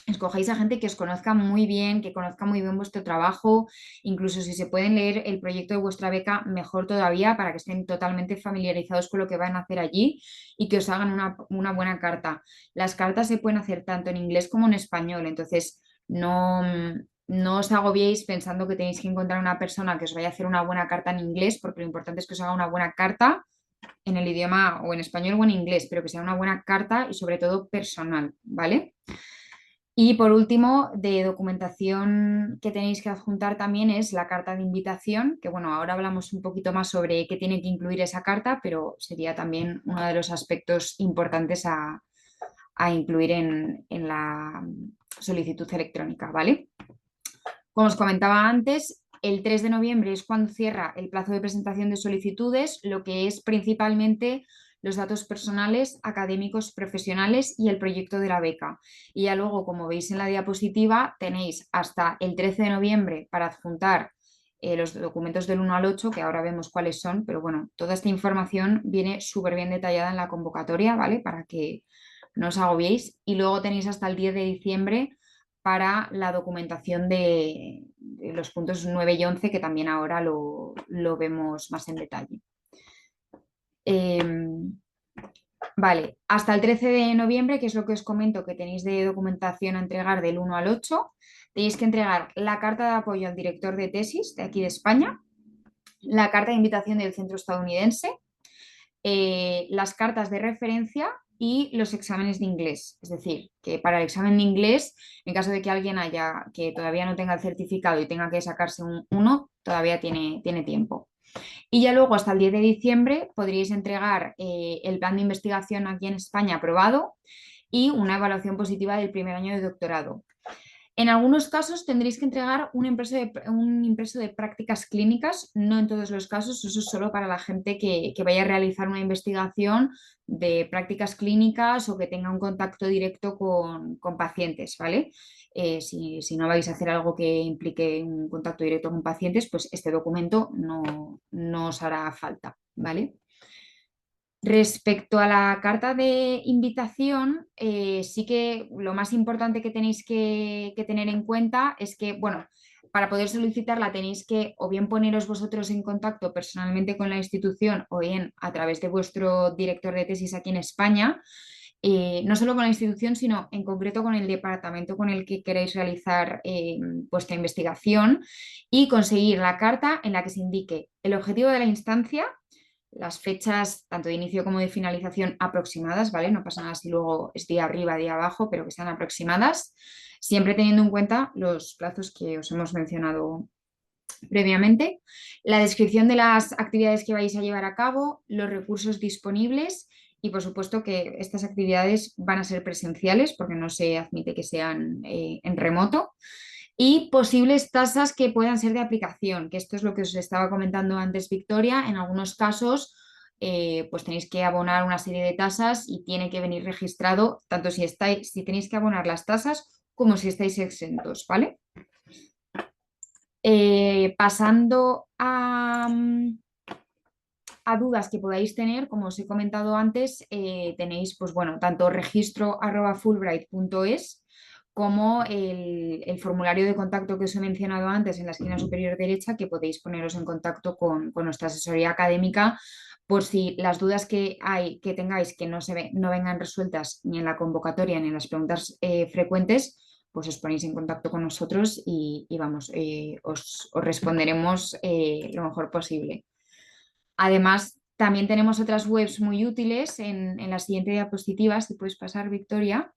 escojáis a gente que os conozca muy bien, que conozca muy bien vuestro trabajo, incluso si se pueden leer el proyecto de vuestra beca, mejor todavía, para que estén totalmente familiarizados con lo que van a hacer allí y que os hagan una buena carta. Las cartas se pueden hacer tanto en inglés como en español, entonces no, no os agobiéis pensando que tenéis que encontrar una persona que os vaya a hacer una buena carta en inglés, porque lo importante es que os haga una buena carta en el idioma o en español o en inglés, pero que sea una buena carta y sobre todo personal, ¿vale? Y por último, de documentación que tenéis que adjuntar también es la carta de invitación, que bueno, ahora hablamos un poquito más sobre qué tiene que incluir esa carta, pero sería también uno de los aspectos importantes a incluir en la solicitud electrónica, ¿vale? Como os comentaba antes, el 3 de noviembre es cuando cierra el plazo de presentación de solicitudes, lo que es principalmente los datos personales, académicos, profesionales y el proyecto de la beca. Y ya luego, como veis en la diapositiva, tenéis hasta el 13 de noviembre para adjuntar los documentos del 1 al 8, que ahora vemos cuáles son, pero bueno, toda esta información viene súper bien detallada en la convocatoria, ¿vale? Para que no os agobiéis. Y luego tenéis hasta el 10 de diciembre para la documentación de los puntos 9 y 11, que también ahora lo vemos más en detalle. Vale, hasta el 13 de noviembre, que es lo que os comento que tenéis de documentación a entregar del 1 al 8, tenéis que entregar la carta de apoyo al director de tesis de aquí de España, la carta de invitación del centro estadounidense, las cartas de referencia y los exámenes de inglés. Es decir, que para el examen de inglés, en caso de que alguien que todavía no tenga el certificado y tenga que sacarse un 1, todavía tiene tiempo. Y ya luego, hasta el 10 de diciembre, podríais entregar el plan de investigación aquí en España aprobado y una evaluación positiva del primer año de doctorado. En algunos casos tendréis que entregar un impreso de prácticas clínicas, no en todos los casos, eso es solo para la gente que vaya a realizar una investigación de prácticas clínicas o que tenga un contacto directo con pacientes, ¿vale? Si no vais a hacer algo que implique un contacto directo con pacientes, pues este documento no os hará falta, ¿vale? Respecto a la carta de invitación, sí que lo más importante que tenéis que tener en cuenta es que, bueno, para poder solicitarla tenéis que o bien poneros vosotros en contacto personalmente con la institución o bien a través de vuestro director de tesis aquí en España, no solo con la institución, sino en concreto con el departamento con el que queréis realizar vuestra investigación, y conseguir la carta en la que se indique el objetivo de la instancia, las fechas tanto de inicio como de finalización aproximadas, ¿vale? No pasa nada si luego es día arriba, día abajo, pero que sean aproximadas, siempre teniendo en cuenta los plazos que os hemos mencionado previamente, la descripción de las actividades que vais a llevar a cabo, los recursos disponibles y, por supuesto, que estas actividades van a ser presenciales porque no se admite que sean en remoto. y posibles tasas que puedan ser de aplicación, que esto es lo que os estaba comentando antes, Victoria. En algunos casos, pues tenéis que abonar una serie de tasas y tiene que venir registrado, tanto si tenéis que abonar las tasas como si estáis exentos, ¿vale? Pasando a dudas que podáis tener, como os he comentado antes, tenéis, pues bueno, tanto registro@fulbright.es como el formulario de contacto que os he mencionado antes en la esquina superior derecha, que podéis poneros en contacto con nuestra asesoría académica por si las dudas que tengáis que no vengan resueltas ni en la convocatoria ni en las preguntas frecuentes, pues os ponéis en contacto con nosotros y vamos, os responderemos lo mejor posible. Además, también tenemos otras webs muy útiles en la siguiente diapositiva, si puedes pasar, Victoria,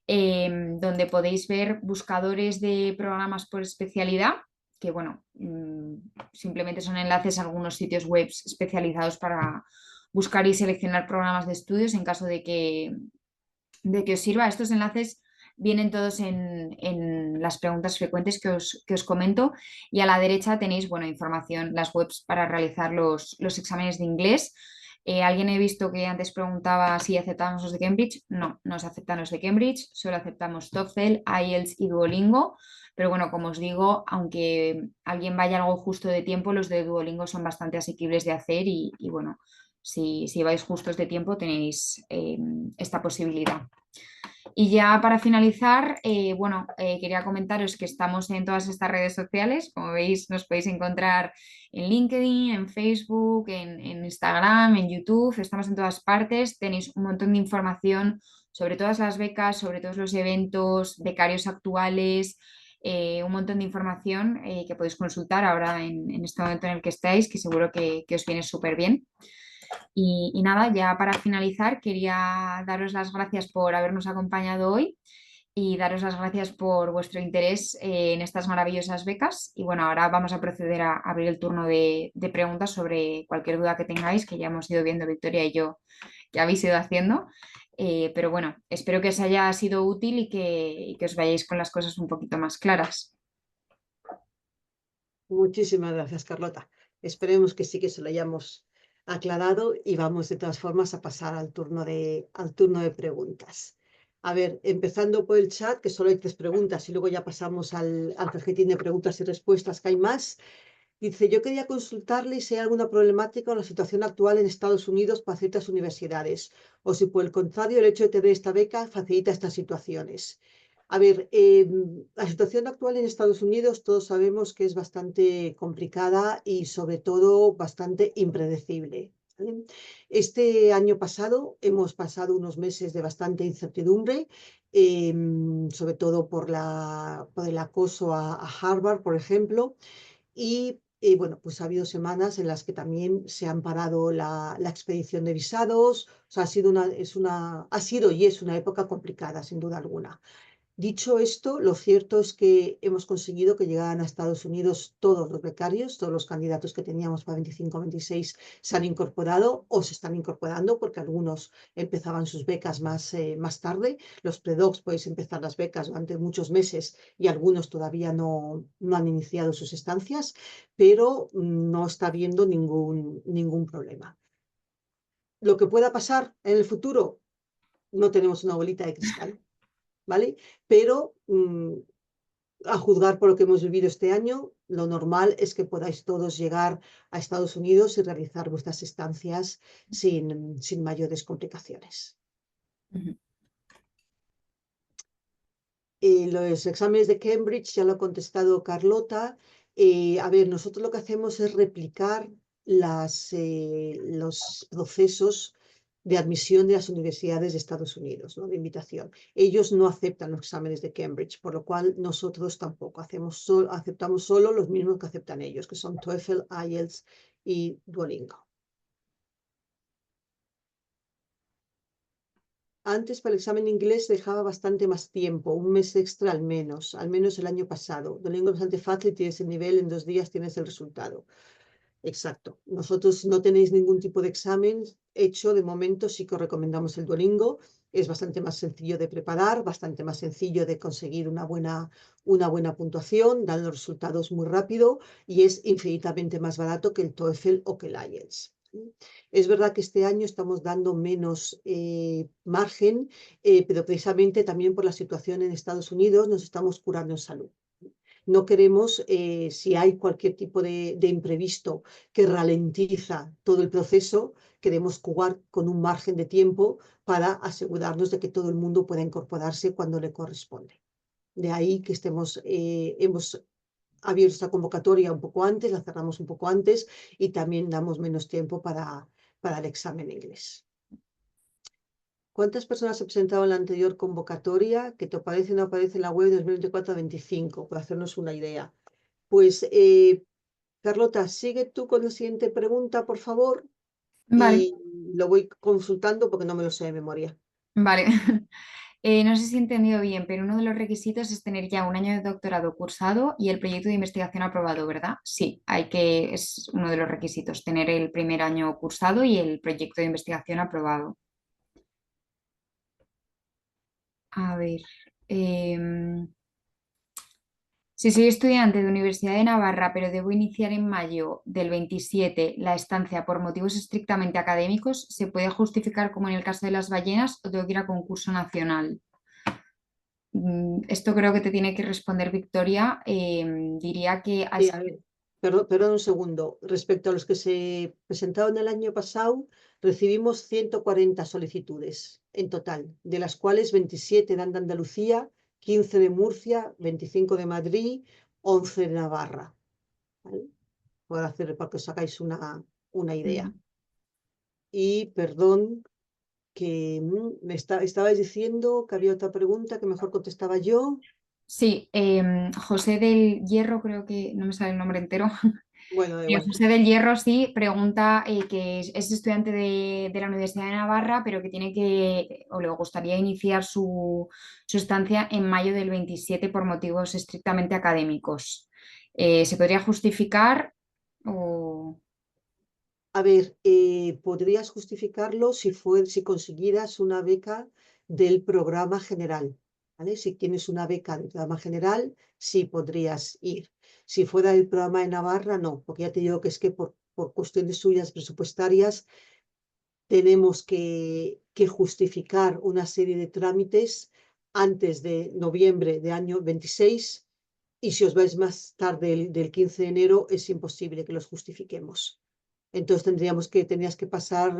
donde podéis ver buscadores de programas por especialidad, que bueno, simplemente son enlaces a algunos sitios web especializados para buscar y seleccionar programas de estudios en caso de que os sirva. Estos enlaces vienen todos en las preguntas frecuentes que os comento, y a la derecha tenéis, bueno, información, las webs para realizar los exámenes de inglés. Alguien he visto que antes preguntaba si aceptamos los de Cambridge. No, no se aceptan los de Cambridge, solo aceptamos TOEFL, IELTS y Duolingo. Pero bueno, como os digo, aunque alguien vaya algo justo de tiempo, los de Duolingo son bastante asequibles de hacer y bueno, si vais justos de tiempo tenéis esta posibilidad. Y ya para finalizar, bueno, quería comentaros que estamos en todas estas redes sociales. Como veis, nos podéis encontrar en LinkedIn, en Facebook, en Instagram, en YouTube. Estamos en todas partes. Tenéis un montón de información sobre todas las becas, sobre todos los eventos, becarios actuales, un montón de información que podéis consultar ahora en este momento en el que estáis, que seguro que os viene súper bien. Y nada, ya para finalizar, quería daros las gracias por habernos acompañado hoy y daros las gracias por vuestro interés en estas maravillosas becas. Y bueno, ahora vamos a proceder a abrir el turno de preguntas sobre cualquier duda que tengáis, que ya hemos ido viendo Victoria y yo que habéis ido haciendo. Pero bueno, espero que os haya sido útil y que os vayáis con las cosas un poquito más claras. Muchísimas gracias, Carlota. Esperemos que sí que se lo hayamos aclarado y vamos de todas formas a pasar al turno de preguntas. A ver, empezando por el chat, que solo hay 3 preguntas y luego ya pasamos al tarjetín de preguntas y respuestas, que hay más. Dice, yo quería consultarle si hay alguna problemática o la situación actual en Estados Unidos para ciertas universidades, o si por el contrario el hecho de tener esta beca facilita estas situaciones. A ver, la situación actual en Estados Unidos todos sabemos que es bastante complicada y sobre todo bastante impredecible. ¿Vale? Este año pasado hemos pasado unos meses de bastante incertidumbre, sobre todo por el acoso a Harvard, por ejemplo. Y bueno, pues ha habido semanas en las que también se han parado la expedición de visados. O sea, ha sido y es una época complicada, sin duda alguna. Dicho esto, lo cierto es que hemos conseguido que llegaran a Estados Unidos todos los becarios, todos los candidatos que teníamos para 25-26 se han incorporado o se están incorporando porque algunos empezaban sus becas más tarde. Los predocs podéis empezar las becas durante muchos meses y algunos todavía no han iniciado sus estancias, pero no está habiendo ningún problema. Lo que pueda pasar en el futuro, no tenemos una bolita de cristal. ¿Vale? Pero a juzgar por lo que hemos vivido este año, lo normal es que podáis todos llegar a Estados Unidos y realizar vuestras estancias sin mayores complicaciones. Ujú. Los exámenes de Cambridge ya lo ha contestado Carlota. A ver, nosotros lo que hacemos es replicar los procesos de admisión de las universidades de Estados Unidos, ¿no? De invitación. Ellos no aceptan los exámenes de Cambridge, por lo cual nosotros tampoco aceptamos solo los mismos que aceptan ellos, que son TOEFL, IELTS y Duolingo. Antes para el examen de inglés dejaba bastante más tiempo, un mes extra al menos el año pasado. Duolingo es bastante fácil, tienes el nivel, en 2 días tienes el resultado. Exacto. Nosotros no tenéis ningún tipo de examen hecho de momento, sí que os recomendamos el Duolingo. es bastante más sencillo de preparar, bastante más sencillo de conseguir una buena puntuación, dan los resultados muy rápido y es infinitamente más barato que el TOEFL o que el IELTS. Es verdad que este año estamos dando menos margen, pero precisamente también por la situación en Estados Unidos nos estamos curando en salud. No queremos, si hay cualquier tipo de imprevisto que ralentiza todo el proceso, queremos jugar con un margen de tiempo para asegurarnos de que todo el mundo pueda incorporarse cuando le corresponde. De ahí que hemos abierto esta convocatoria un poco antes, la cerramos un poco antes y también damos menos tiempo para el examen inglés. ¿Cuántas personas se presentaron en la anterior convocatoria? ¿Que te aparece o no aparece en la web de 2024-25? Para hacernos una idea. Pues, Carlota, sigue tú con la siguiente pregunta, por favor, Vale, y lo voy consultando porque no me lo sé de memoria. vale. No sé si he entendido bien, pero uno de los requisitos es tener ya un año de doctorado cursado y el proyecto de investigación aprobado, ¿verdad? Sí, es uno de los requisitos, tener el primer año cursado y el proyecto de investigación aprobado. A ver. em, Si soy estudiante de Universidad de Navarra, pero debo iniciar en mayo del 27 la estancia por motivos estrictamente académicos, ¿se puede justificar como en el caso de las ballenas o tengo que ir a concurso nacional? Esto creo que te tiene que responder Victoria. Diría que A ver, perdón un segundo. Respecto a los que se presentaron el año pasado, recibimos 140 solicitudes en total, de las cuales 27 eran de Andalucía, 15 de Murcia, 25 de Madrid, 11 de Navarra. ¿Vale? Para que os sacáis una idea. Y perdón, que estabais diciendo que había otra pregunta que mejor contestaba yo. sí, José del Hierro, creo que no me sale el nombre entero. Bueno, da igual. José del Hierro sí pregunta que es estudiante de la Universidad de Navarra, pero que tiene que, o le gustaría iniciar su estancia en mayo del 27 por motivos estrictamente académicos. ¿Se podría justificar? O... A ver, podrías justificarlo si consiguieras una beca del programa general, ¿vale? Si tienes una beca del programa general, sí podrías ir. Si fuera del programa de Navarra, no, porque ya te digo que es que por cuestiones suyas presupuestarias tenemos que justificar una serie de trámites antes de noviembre de año 26 y si os vais más tarde del 15 de enero es imposible que los justifiquemos. Entonces tenías que pasar,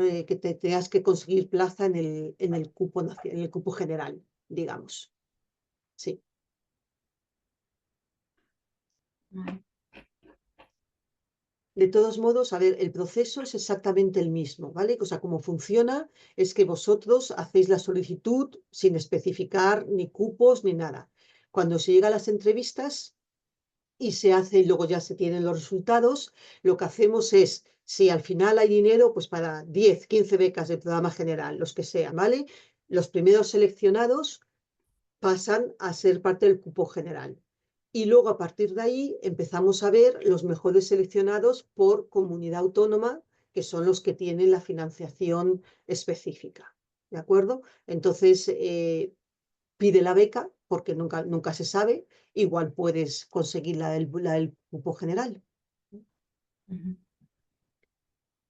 tenías que conseguir plaza en el cupo general, digamos. Sí. De todos modos, a ver, el proceso es exactamente el mismo, ¿vale? O sea, cómo funciona es que vosotros hacéis la solicitud sin especificar ni cupos ni nada. Cuando se llega a las entrevistas y se hace y luego ya se tienen los resultados, lo que hacemos es, si al final hay dinero, pues para 10, 15 becas del programa general, los que sean, ¿vale? Los primeros seleccionados pasan a ser parte del cupo general. Y luego a partir de ahí empezamos a ver los mejores seleccionados por comunidad autónoma, que son los que tienen la financiación específica. ¿De acuerdo? Entonces, pide la beca, porque nunca se sabe, igual puedes conseguir la del cupo general.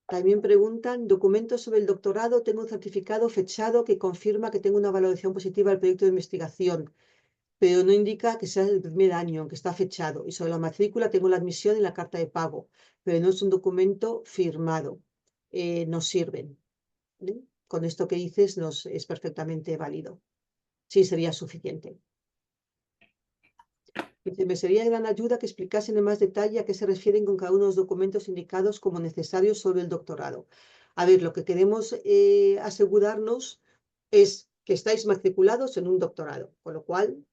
También preguntan, documentos sobre el doctorado, tengo un certificado fechado que confirma que tengo una valoración positiva del proyecto de investigación, pero no indica que sea el primer año, aunque está fechado. Y sobre la matrícula tengo la admisión y la carta de pago, pero no es un documento firmado. Nos sirven. ¿Vale? Con esto que dices es perfectamente válido. Sí, sería suficiente. Dice, me sería de gran ayuda que explicasen en más detalle a qué se refieren con cada uno de los documentos indicados como necesarios sobre el doctorado. A ver, lo que queremos asegurarnos es que estáis matriculados en un doctorado, con lo cual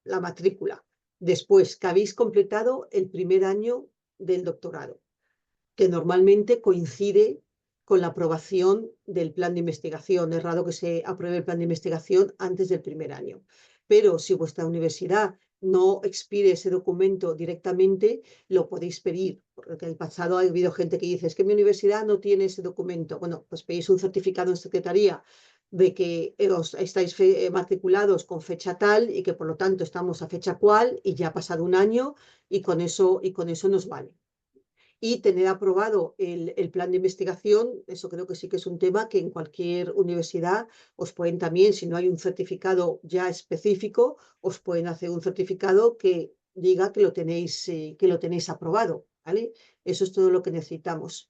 la matrícula. Después, que habéis completado el primer año del doctorado, que normalmente coincide con la aprobación del plan de investigación. Es raro que se apruebe el plan de investigación antes del primer año. Pero si vuestra universidad no expide ese documento directamente, lo podéis pedir. Porque en el pasado ha habido gente que dice, es que mi universidad no tiene ese documento. Bueno, pues pedís un certificado en secretaría de que estáis matriculados con fecha tal y que por lo tanto estamos a fecha cual y ya ha pasado un año y con eso nos vale. Y tener aprobado el plan de investigación, eso creo que sí que es un tema que en cualquier universidad os pueden también, si no hay un certificado ya específico, os pueden hacer un certificado que diga que lo tenéis aprobado, ¿vale? Eso es todo lo que necesitamos.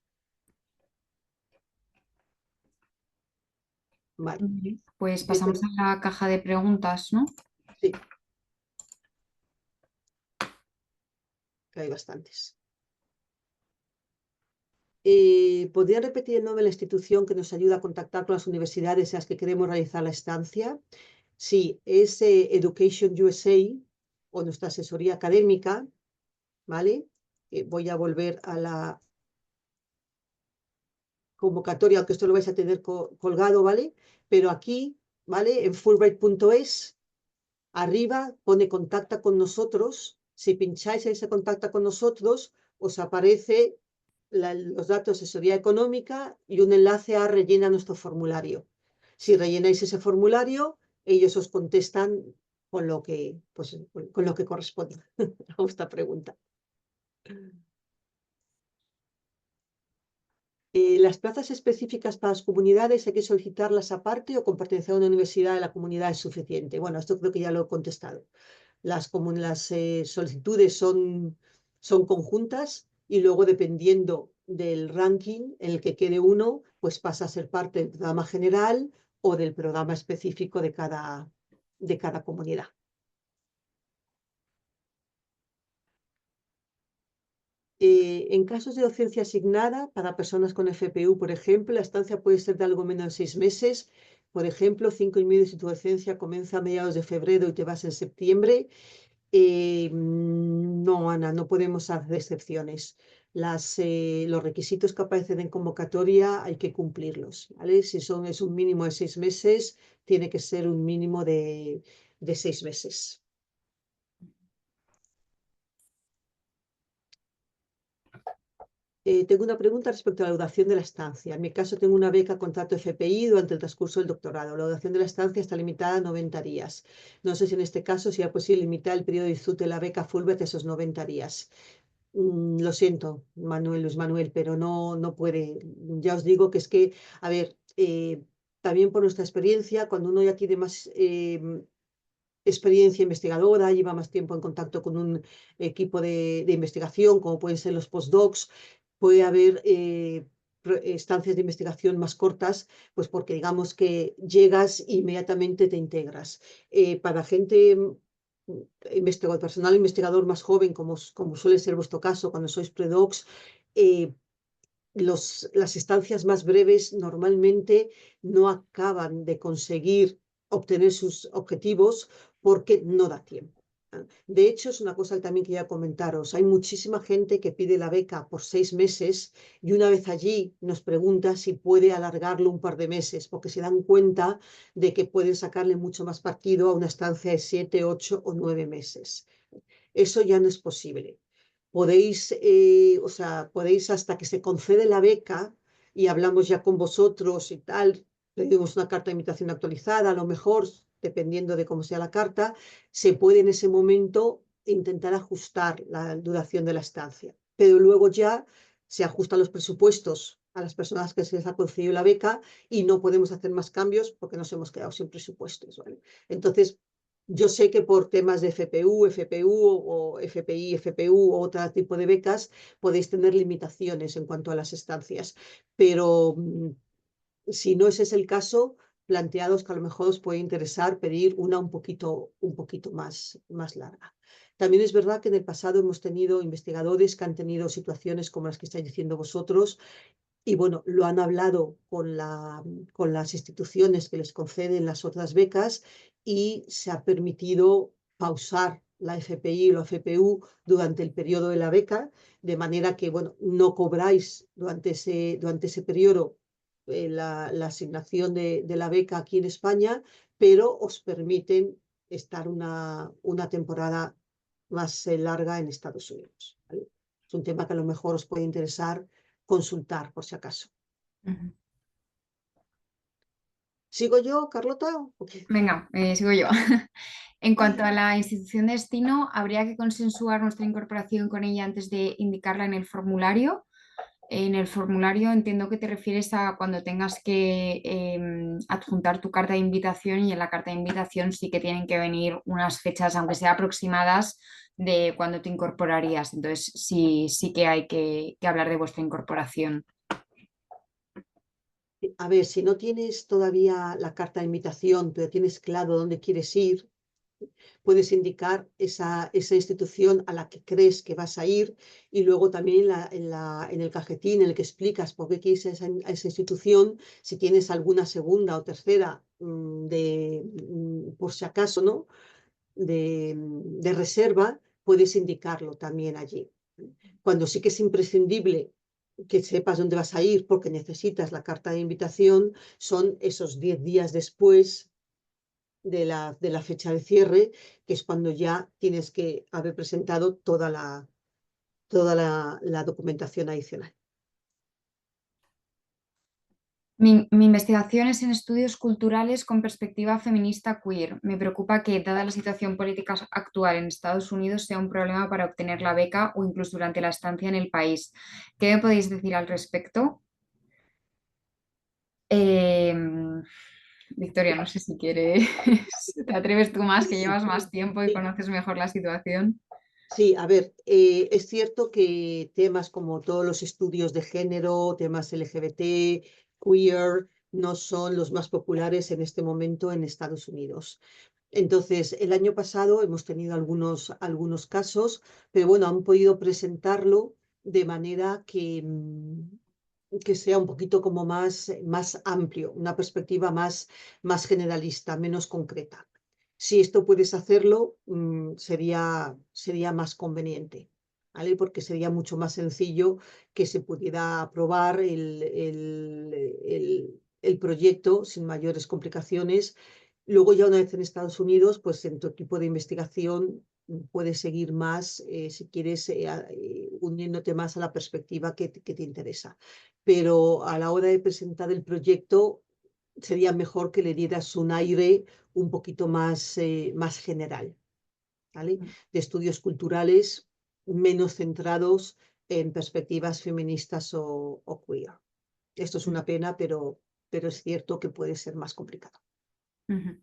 Vale. Pues pasamos a la caja de preguntas, ¿no? Sí, que hay bastantes. ¿Podría repetir el nombre de la institución que nos ayuda a contactar con las universidades en las que queremos realizar la estancia? Sí, es Education USA o nuestra asesoría académica, ¿vale? Voy a volver a la convocatoria, aunque esto lo vais a tener colgado, ¿vale? Pero aquí, ¿vale? En fulbright.es, arriba pone contacta con nosotros. Si pincháis ahí se contacta con nosotros, os aparece los datos de asesoría económica y un enlace a rellena nuestro formulario. Si rellenáis ese formulario, ellos os contestan con lo que, pues, con lo que corresponde a vuestra pregunta. Las plazas específicas para las comunidades hay que solicitarlas aparte o con pertenecer a una universidad de la comunidad es suficiente. Bueno, esto creo que ya lo he contestado. Las solicitudes son conjuntas y luego dependiendo del ranking en el que quede uno, pues pasa a ser parte del programa general o del programa específico de cada comunidad. En casos de docencia asignada para personas con FPU, por ejemplo, la estancia puede ser de algo menos de 6 meses. Por ejemplo, 5 y medio si tu docencia comienza a mediados de febrero y te vas en septiembre. No, Ana, no podemos hacer excepciones. Los requisitos que aparecen en convocatoria hay que cumplirlos, ¿vale? Si es un mínimo de 6 meses, tiene que ser un mínimo de 6 meses. Tengo una pregunta respecto a la duración de la estancia. En mi caso, tengo una beca contrato FPI durante el transcurso del doctorado. La duración de la estancia está limitada a 90 días. No sé si en este caso sería posible limitar el periodo de disfrute de la beca Fulbright a esos 90 días. Lo siento, Luis Manuel, pero no puede. Ya os digo que es que, a ver, también por nuestra experiencia, cuando uno ya tiene más experiencia investigadora, lleva más tiempo en contacto con un equipo de investigación, como pueden ser los postdocs, puede haber estancias de investigación más cortas, pues porque digamos que llegas e inmediatamente te integras. Para gente, investigador, personal investigador más joven, como suele ser vuestro caso cuando sois predocs, las estancias más breves normalmente no acaban de conseguir obtener sus objetivos porque no da tiempo. De hecho, es una cosa que también quería comentaros. Hay muchísima gente que pide la beca por 6 meses y una vez allí nos pregunta si puede alargarlo un par de meses porque se dan cuenta de que pueden sacarle mucho más partido a una estancia de 7, 8 o 9 meses. Eso ya no es posible. Podéis hasta que se concede la beca y hablamos ya con vosotros y tal, pedimos una carta de invitación actualizada, a lo mejor, dependiendo de cómo sea la carta, se puede en ese momento intentar ajustar la duración de la estancia. Pero luego ya se ajustan los presupuestos a las personas que se les ha concedido la beca y no podemos hacer más cambios porque nos hemos quedado sin presupuestos, ¿vale? Entonces, yo sé que por temas de FPU o FPI, FPU o otro tipo de becas podéis tener limitaciones en cuanto a las estancias, pero si no ese es el caso, planteados que a lo mejor os puede interesar pedir una un poquito más larga. También es verdad que en el pasado hemos tenido investigadores que han tenido situaciones como las que estáis diciendo vosotros, y bueno, lo han hablado con las instituciones que les conceden las otras becas y se ha permitido pausar la FPI o la FPU durante el periodo de la beca, de manera que, bueno, no cobráis durante ese periodo la asignación de la beca aquí en España, pero os permiten estar una temporada más larga en Estados Unidos, ¿vale? Es un tema que a lo mejor os puede interesar consultar por si acaso. ¿Sigo yo, Carlota? ¿O qué? Venga, sigo yo. En cuanto a la institución de destino, habría que consensuar nuestra incorporación con ella antes de indicarla en el formulario. En el formulario entiendo que te refieres a cuando tengas que adjuntar tu carta de invitación, y en la carta de invitación sí que tienen que venir unas fechas, aunque sea aproximadas, de cuando te incorporarías. Entonces sí, sí que hay que hablar de vuestra incorporación. A ver, si no tienes todavía la carta de invitación, pero tienes claro dónde quieres ir, puedes indicar esa institución a la que crees que vas a ir, y luego también en el cajetín en el que explicas por qué quieres a esa institución, si tienes alguna segunda o tercera, por si acaso, ¿no? De reserva, puedes indicarlo también allí. Cuando sí que es imprescindible que sepas dónde vas a ir porque necesitas la carta de invitación, son esos 10 días después de la fecha de cierre, que es cuando ya tienes que haber presentado toda la documentación adicional. Mi investigación es en estudios culturales con perspectiva feminista queer. Me preocupa que, dada la situación política actual en Estados Unidos, sea un problema para obtener la beca o incluso durante la estancia en el país. ¿Qué me podéis decir al respecto? Eh, Victoria, no sé si quieres, te atreves tú más, que llevas más tiempo y Sí, conoces mejor la situación. sí, a ver, es cierto que temas como todos los estudios de género, temas LGBT, queer, no son los más populares en este momento en Estados Unidos. Entonces, el año pasado hemos tenido algunos casos, pero bueno, han podido presentarlo de manera que sea un poquito como más amplio, una perspectiva más generalista, menos concreta. Si esto puedes hacerlo, sería más conveniente, ¿vale? Porque sería mucho más sencillo que se pudiera aprobar el proyecto sin mayores complicaciones. Luego ya una vez en Estados Unidos, pues en tu equipo de investigación puedes seguir más, si quieres, uniéndote más a la perspectiva que te interesa. Pero a la hora de presentar el proyecto, sería mejor que le dieras un aire un poquito más general, ¿vale? De estudios culturales menos centrados en perspectivas feministas o queer. Esto es una pena, pero es cierto que puede ser más complicado. Ujú.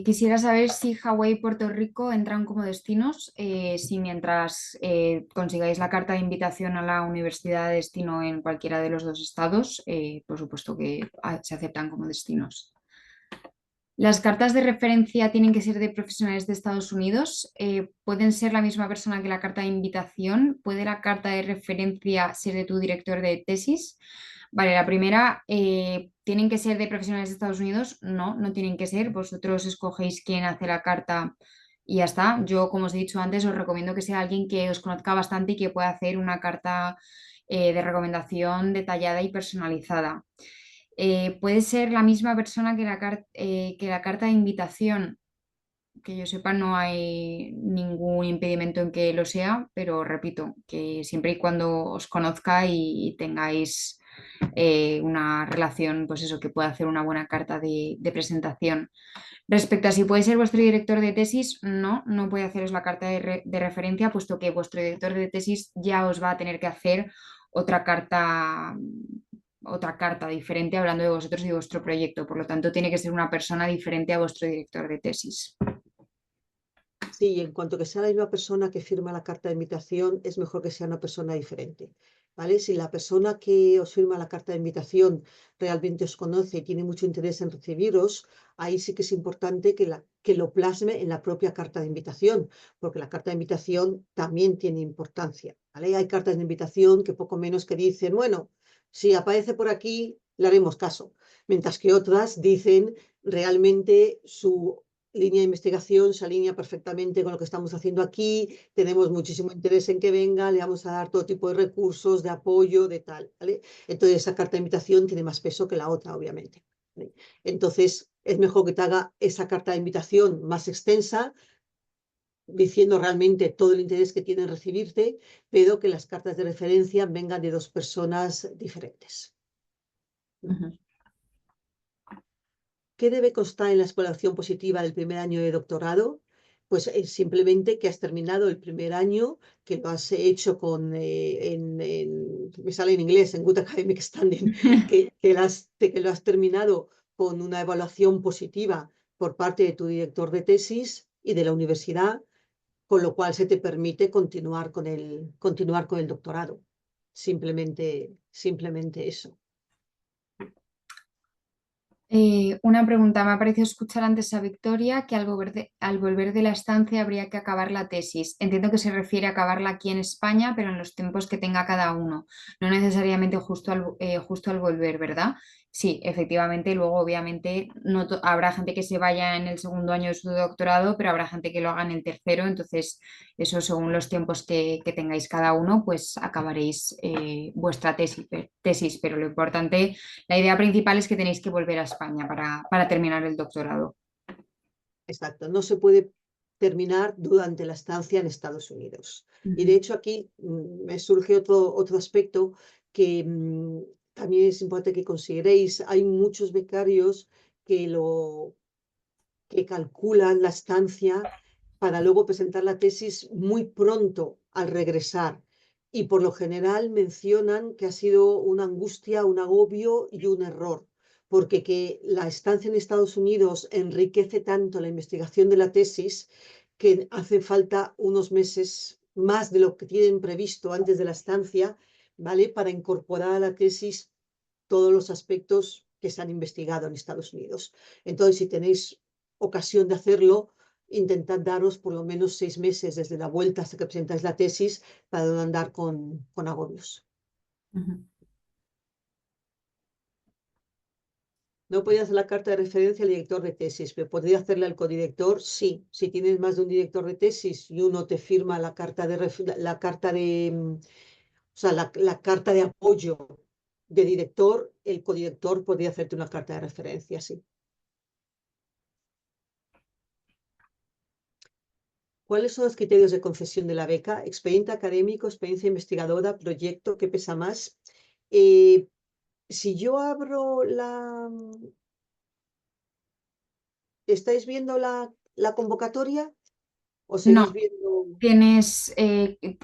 Quisiera saber si Hawái y Puerto Rico entran como destinos, si mientras consigáis la carta de invitación a la universidad de destino en cualquiera de los dos estados, por supuesto que se aceptan como destinos. Las cartas de referencia tienen que ser de profesionales de Estados Unidos. ¿Pueden ser la misma persona que la carta de invitación? ¿Puede la carta de referencia ser de tu director de tesis? Vale, la primera, ¿tienen que ser de profesionales de Estados Unidos? No, no tienen que ser. Vosotros escogéis quién hace la carta y ya está. Yo, como os he dicho antes, os recomiendo que sea alguien que os conozca bastante y que pueda hacer una carta de recomendación detallada y personalizada. Puede ser la misma persona que la carta de invitación. Que yo sepa, no hay ningún impedimento en que lo sea, pero repito, que siempre y cuando os conozca y tengáis una relación, pues eso, que pueda hacer una buena carta de presentación. Respecto a si puede ser vuestro director de tesis, no, no puede haceros la carta de referencia, puesto que vuestro director de tesis ya os va a tener que hacer otra carta, otra carta diferente hablando de vosotros y de vuestro proyecto. Por lo tanto, tiene que ser una persona diferente a vuestro director de tesis. Sí, en cuanto que sea la misma persona que firma la carta de invitación, es mejor que sea una persona diferente, ¿vale? Si la persona que os firma la carta de invitación realmente os conoce y tiene mucho interés en recibiros, ahí sí que es importante que lo plasme en la propia carta de invitación, porque la carta de invitación también tiene importancia, ¿vale? Hay cartas de invitación que poco menos que dicen, bueno, si aparece por aquí, le haremos caso, mientras que otras dicen realmente su línea de investigación se alinea perfectamente con lo que estamos haciendo aquí, tenemos muchísimo interés en que venga, le vamos a dar todo tipo de recursos, de apoyo, de tal, ¿vale? Entonces esa carta de invitación tiene más peso que la otra, obviamente, ¿vale? Entonces es mejor que te haga esa carta de invitación más extensa, diciendo realmente todo el interés que tiene en recibirte, pero que las cartas de referencia vengan de dos personas diferentes. Ujú. ¿Qué debe constar en la evaluación positiva del primer año de doctorado? Pues simplemente que has terminado el primer año, que lo has hecho me sale en inglés, en Good Academic Standing, que lo has terminado con una evaluación positiva por parte de tu director de tesis y de la universidad, con lo cual se te permite continuar con el doctorado. Simplemente eso. Una pregunta, me ha parecido escuchar antes a Victoria que al volver de la estancia habría que acabar la tesis. Entiendo que se refiere a acabarla aquí en España, pero en los tiempos que tenga cada uno, no necesariamente justo al volver, ¿verdad? Sí, efectivamente, luego obviamente habrá gente que se vaya en el segundo año de su doctorado, pero habrá gente que lo haga en el tercero, entonces eso según los tiempos que tengáis cada uno, pues acabaréis vuestra tesis, pero lo importante, la idea principal es que tenéis que volver a España para terminar el doctorado. Exacto, no se puede terminar durante la estancia en Estados Unidos. Y de Ujú. hecho aquí me surge otro aspecto que también es importante que consideréis. Hay muchos becarios que que calculan la estancia para luego presentar la tesis muy pronto al regresar. Y por lo general mencionan que ha sido una angustia, un agobio y un error, porque que la estancia en Estados Unidos enriquece tanto la investigación de la tesis que hace falta unos meses más de lo que tienen previsto antes de la estancia, ¿vale? Para incorporar a la tesis todos los aspectos que se han investigado en Estados Unidos. Entonces, si tenéis ocasión de hacerlo, intentad daros por lo menos 6 meses desde la vuelta hasta que presentáis la tesis para no andar con agobios. Ujú. No podía hacer la carta de referencia al director de tesis, pero podría hacerle al codirector, sí. Si tienes más de un director de tesis y uno te firma la carta la carta de apoyo de director, el codirector podría hacerte una carta de referencia, sí. ¿Cuáles son los criterios de concesión de la beca? Expediente académico, experiencia investigadora, proyecto, ¿qué pesa más? Eh, si yo abro ¿estáis viendo la convocatoria o seguís No, viendo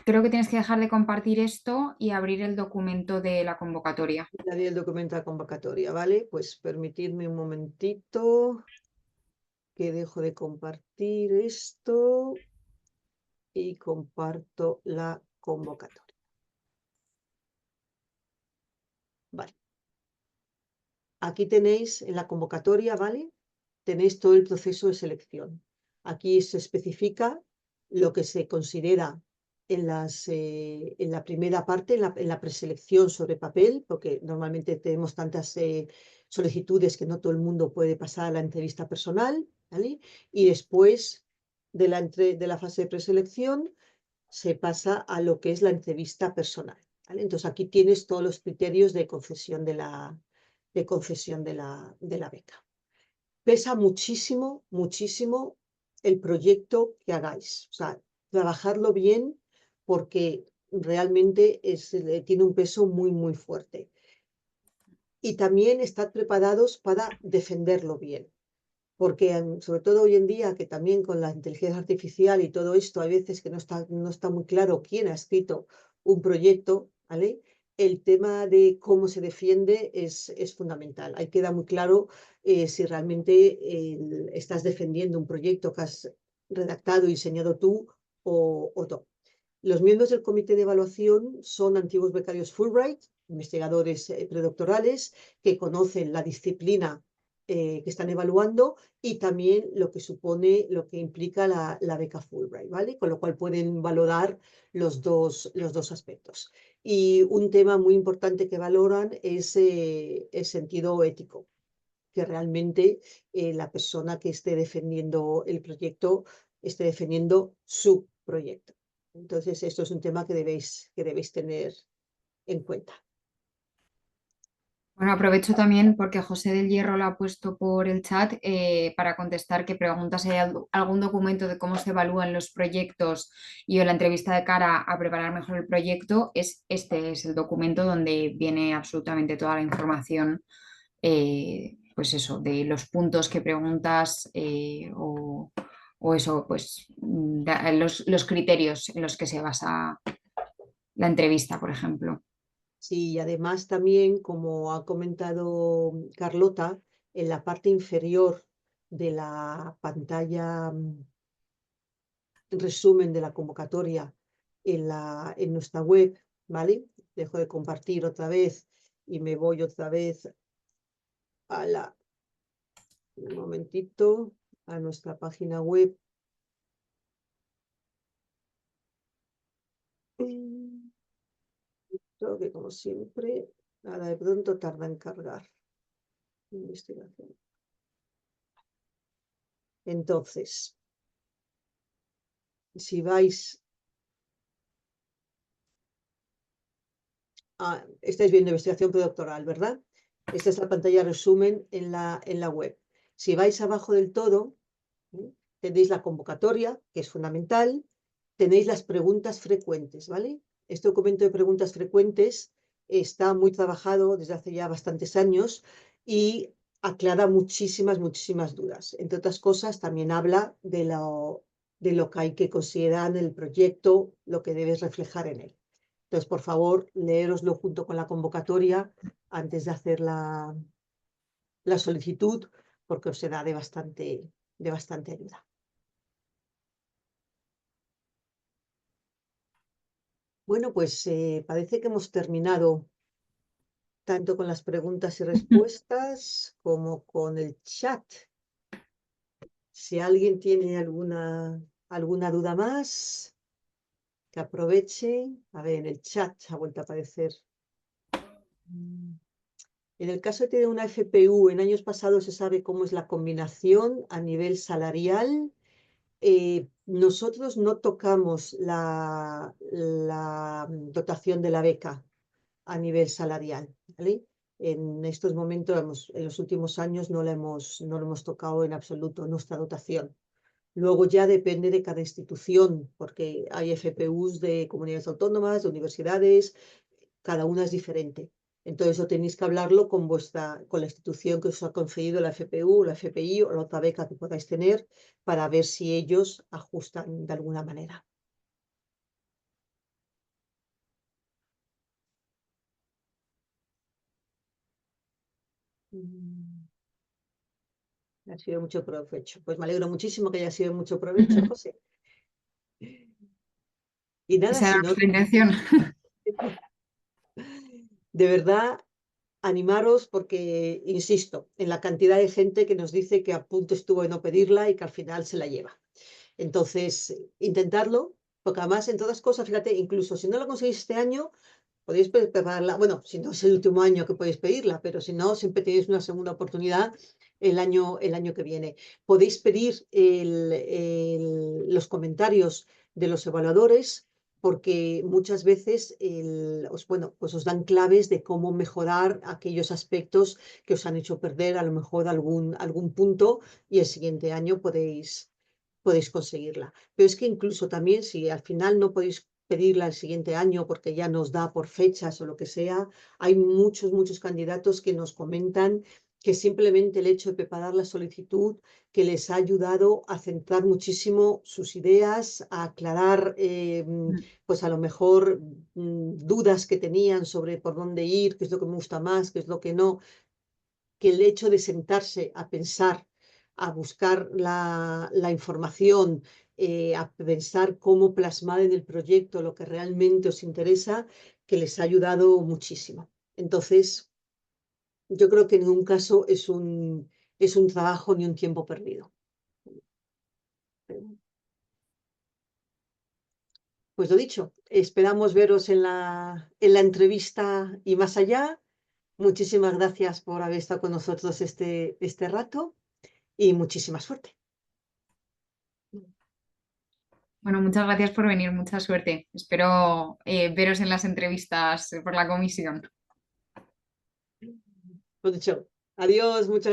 creo que tienes que dejar de compartir esto y abrir el documento de la convocatoria. el documento de la convocatoria? ¿Vale? Pues permitidme un momentito que dejo de compartir esto y comparto la convocatoria. Vale. Aquí tenéis en la convocatoria, ¿vale? Tenéis todo el proceso de selección. Aquí se especifica lo que se considera en la primera parte, en la preselección sobre papel, porque normalmente tenemos tantas solicitudes que no todo el mundo puede pasar a la entrevista personal, ¿vale? Y después de la fase de preselección se pasa a lo que es la entrevista personal, ¿vale? Entonces aquí tienes todos los criterios de concesión de la beca. Pesa muchísimo, muchísimo el proyecto que hagáis. O sea, trabajarlo bien porque realmente tiene un peso muy, muy fuerte. Y también estad preparados para defenderlo bien. Porque sobre todo hoy en día, que también con la inteligencia artificial y todo esto, hay veces que no está muy claro quién ha escrito un proyecto, ¿vale? El tema de cómo se defiende es fundamental. Ahí queda muy claro si realmente estás defendiendo un proyecto que has redactado y diseñado tú o no. Los miembros del comité de evaluación son antiguos becarios Fulbright, investigadores predoctorales que conocen la disciplina que están evaluando y también lo que supone, lo que implica la beca Fulbright, ¿vale? Con lo cual pueden valorar los dos aspectos. Y un tema muy importante que valoran es el sentido ético, que realmente la persona que esté defendiendo el proyecto esté defendiendo su proyecto. Entonces, esto es un tema que debéis tener en cuenta. Bueno, aprovecho también porque José del Hierro lo ha puesto por el chat para contestar que pregunta si hay algún documento de cómo se evalúan los proyectos y o la entrevista de cara a preparar mejor el proyecto. Este es el documento donde viene absolutamente toda la información pues eso, de los puntos que preguntas o eso, pues los criterios en los que se basa la entrevista, por ejemplo. Sí, y además también, como ha comentado Carlota, en la parte inferior de la pantalla, resumen de la convocatoria en nuestra web, ¿vale? Dejo de compartir otra vez y me voy otra vez a un momentito, a nuestra página web. Creo que como siempre, ahora de pronto tarda en cargar. Investigación. Entonces, si vais estáis viendo investigación predoctoral, ¿verdad? Esta es la pantalla resumen en la web. Si vais abajo del todo, tenéis la convocatoria, que es fundamental, tenéis las preguntas frecuentes, ¿vale? Este documento de preguntas frecuentes está muy trabajado desde hace ya bastantes años y aclara muchísimas dudas. Entre otras cosas, también habla de lo que hay que considerar en el proyecto, lo que debes reflejar en él. Entonces, por favor, leéroslo junto con la convocatoria antes de hacer la solicitud, porque os será de bastante ayuda. Bueno, pues parece que hemos terminado tanto con las preguntas y respuestas como con el chat. Si alguien tiene alguna duda más, que aproveche. A ver, en el chat ha vuelto a aparecer. En el caso de una FPU, en años pasados se sabe cómo es la combinación a nivel salarial. Nosotros no tocamos la dotación de la beca a nivel salarial, ¿vale? En estos momentos, en los últimos años, no lo hemos tocado en absoluto, nuestra dotación. Luego ya depende de cada institución, porque hay FPUs de comunidades autónomas, de universidades, cada una es diferente. Entonces, eso tenéis que hablarlo con la institución que os ha concedido la FPU, la FPI o la otra beca que podáis tener para ver si ellos ajustan de alguna manera. Ha sido mucho provecho. Pues me alegro muchísimo que haya sido mucho provecho, José. Y nada, Esa era si no, nuestra intención. de verdad, animaros porque, insisto, en la cantidad de gente que nos dice que a punto estuvo de no pedirla y que al final se la lleva. Entonces, intentarlo, porque además en todas cosas, fíjate, incluso si no lo conseguís este año, podéis prepararla, bueno, si no es el último año que podéis pedirla, pero si no, siempre tenéis una segunda oportunidad el año que viene. Podéis pedir los comentarios de los evaluadores porque muchas veces pues os dan claves de cómo mejorar aquellos aspectos que os han hecho perder a lo mejor algún punto y el siguiente año podéis conseguirla. Pero es que incluso también si al final no podéis pedirla el siguiente año porque ya nos da por fechas o lo que sea, hay muchos candidatos que nos comentan que simplemente el hecho de preparar la solicitud que les ha ayudado a centrar muchísimo sus ideas, a aclarar pues a lo mejor dudas que tenían sobre por dónde ir, qué es lo que me gusta más, qué es lo que no, que el hecho de sentarse a pensar, a buscar la información, a pensar cómo plasmar en el proyecto lo que realmente os interesa, que les ha ayudado muchísimo. Entonces, yo creo que en ningún caso es un trabajo ni un tiempo perdido. Pues lo dicho, esperamos veros en la entrevista y más allá. Muchísimas gracias por haber estado con nosotros este rato y muchísima suerte. Bueno, muchas gracias por venir, mucha suerte. Espero veros en las entrevistas por la comisión. Lo dicho, adiós, muchas gracias.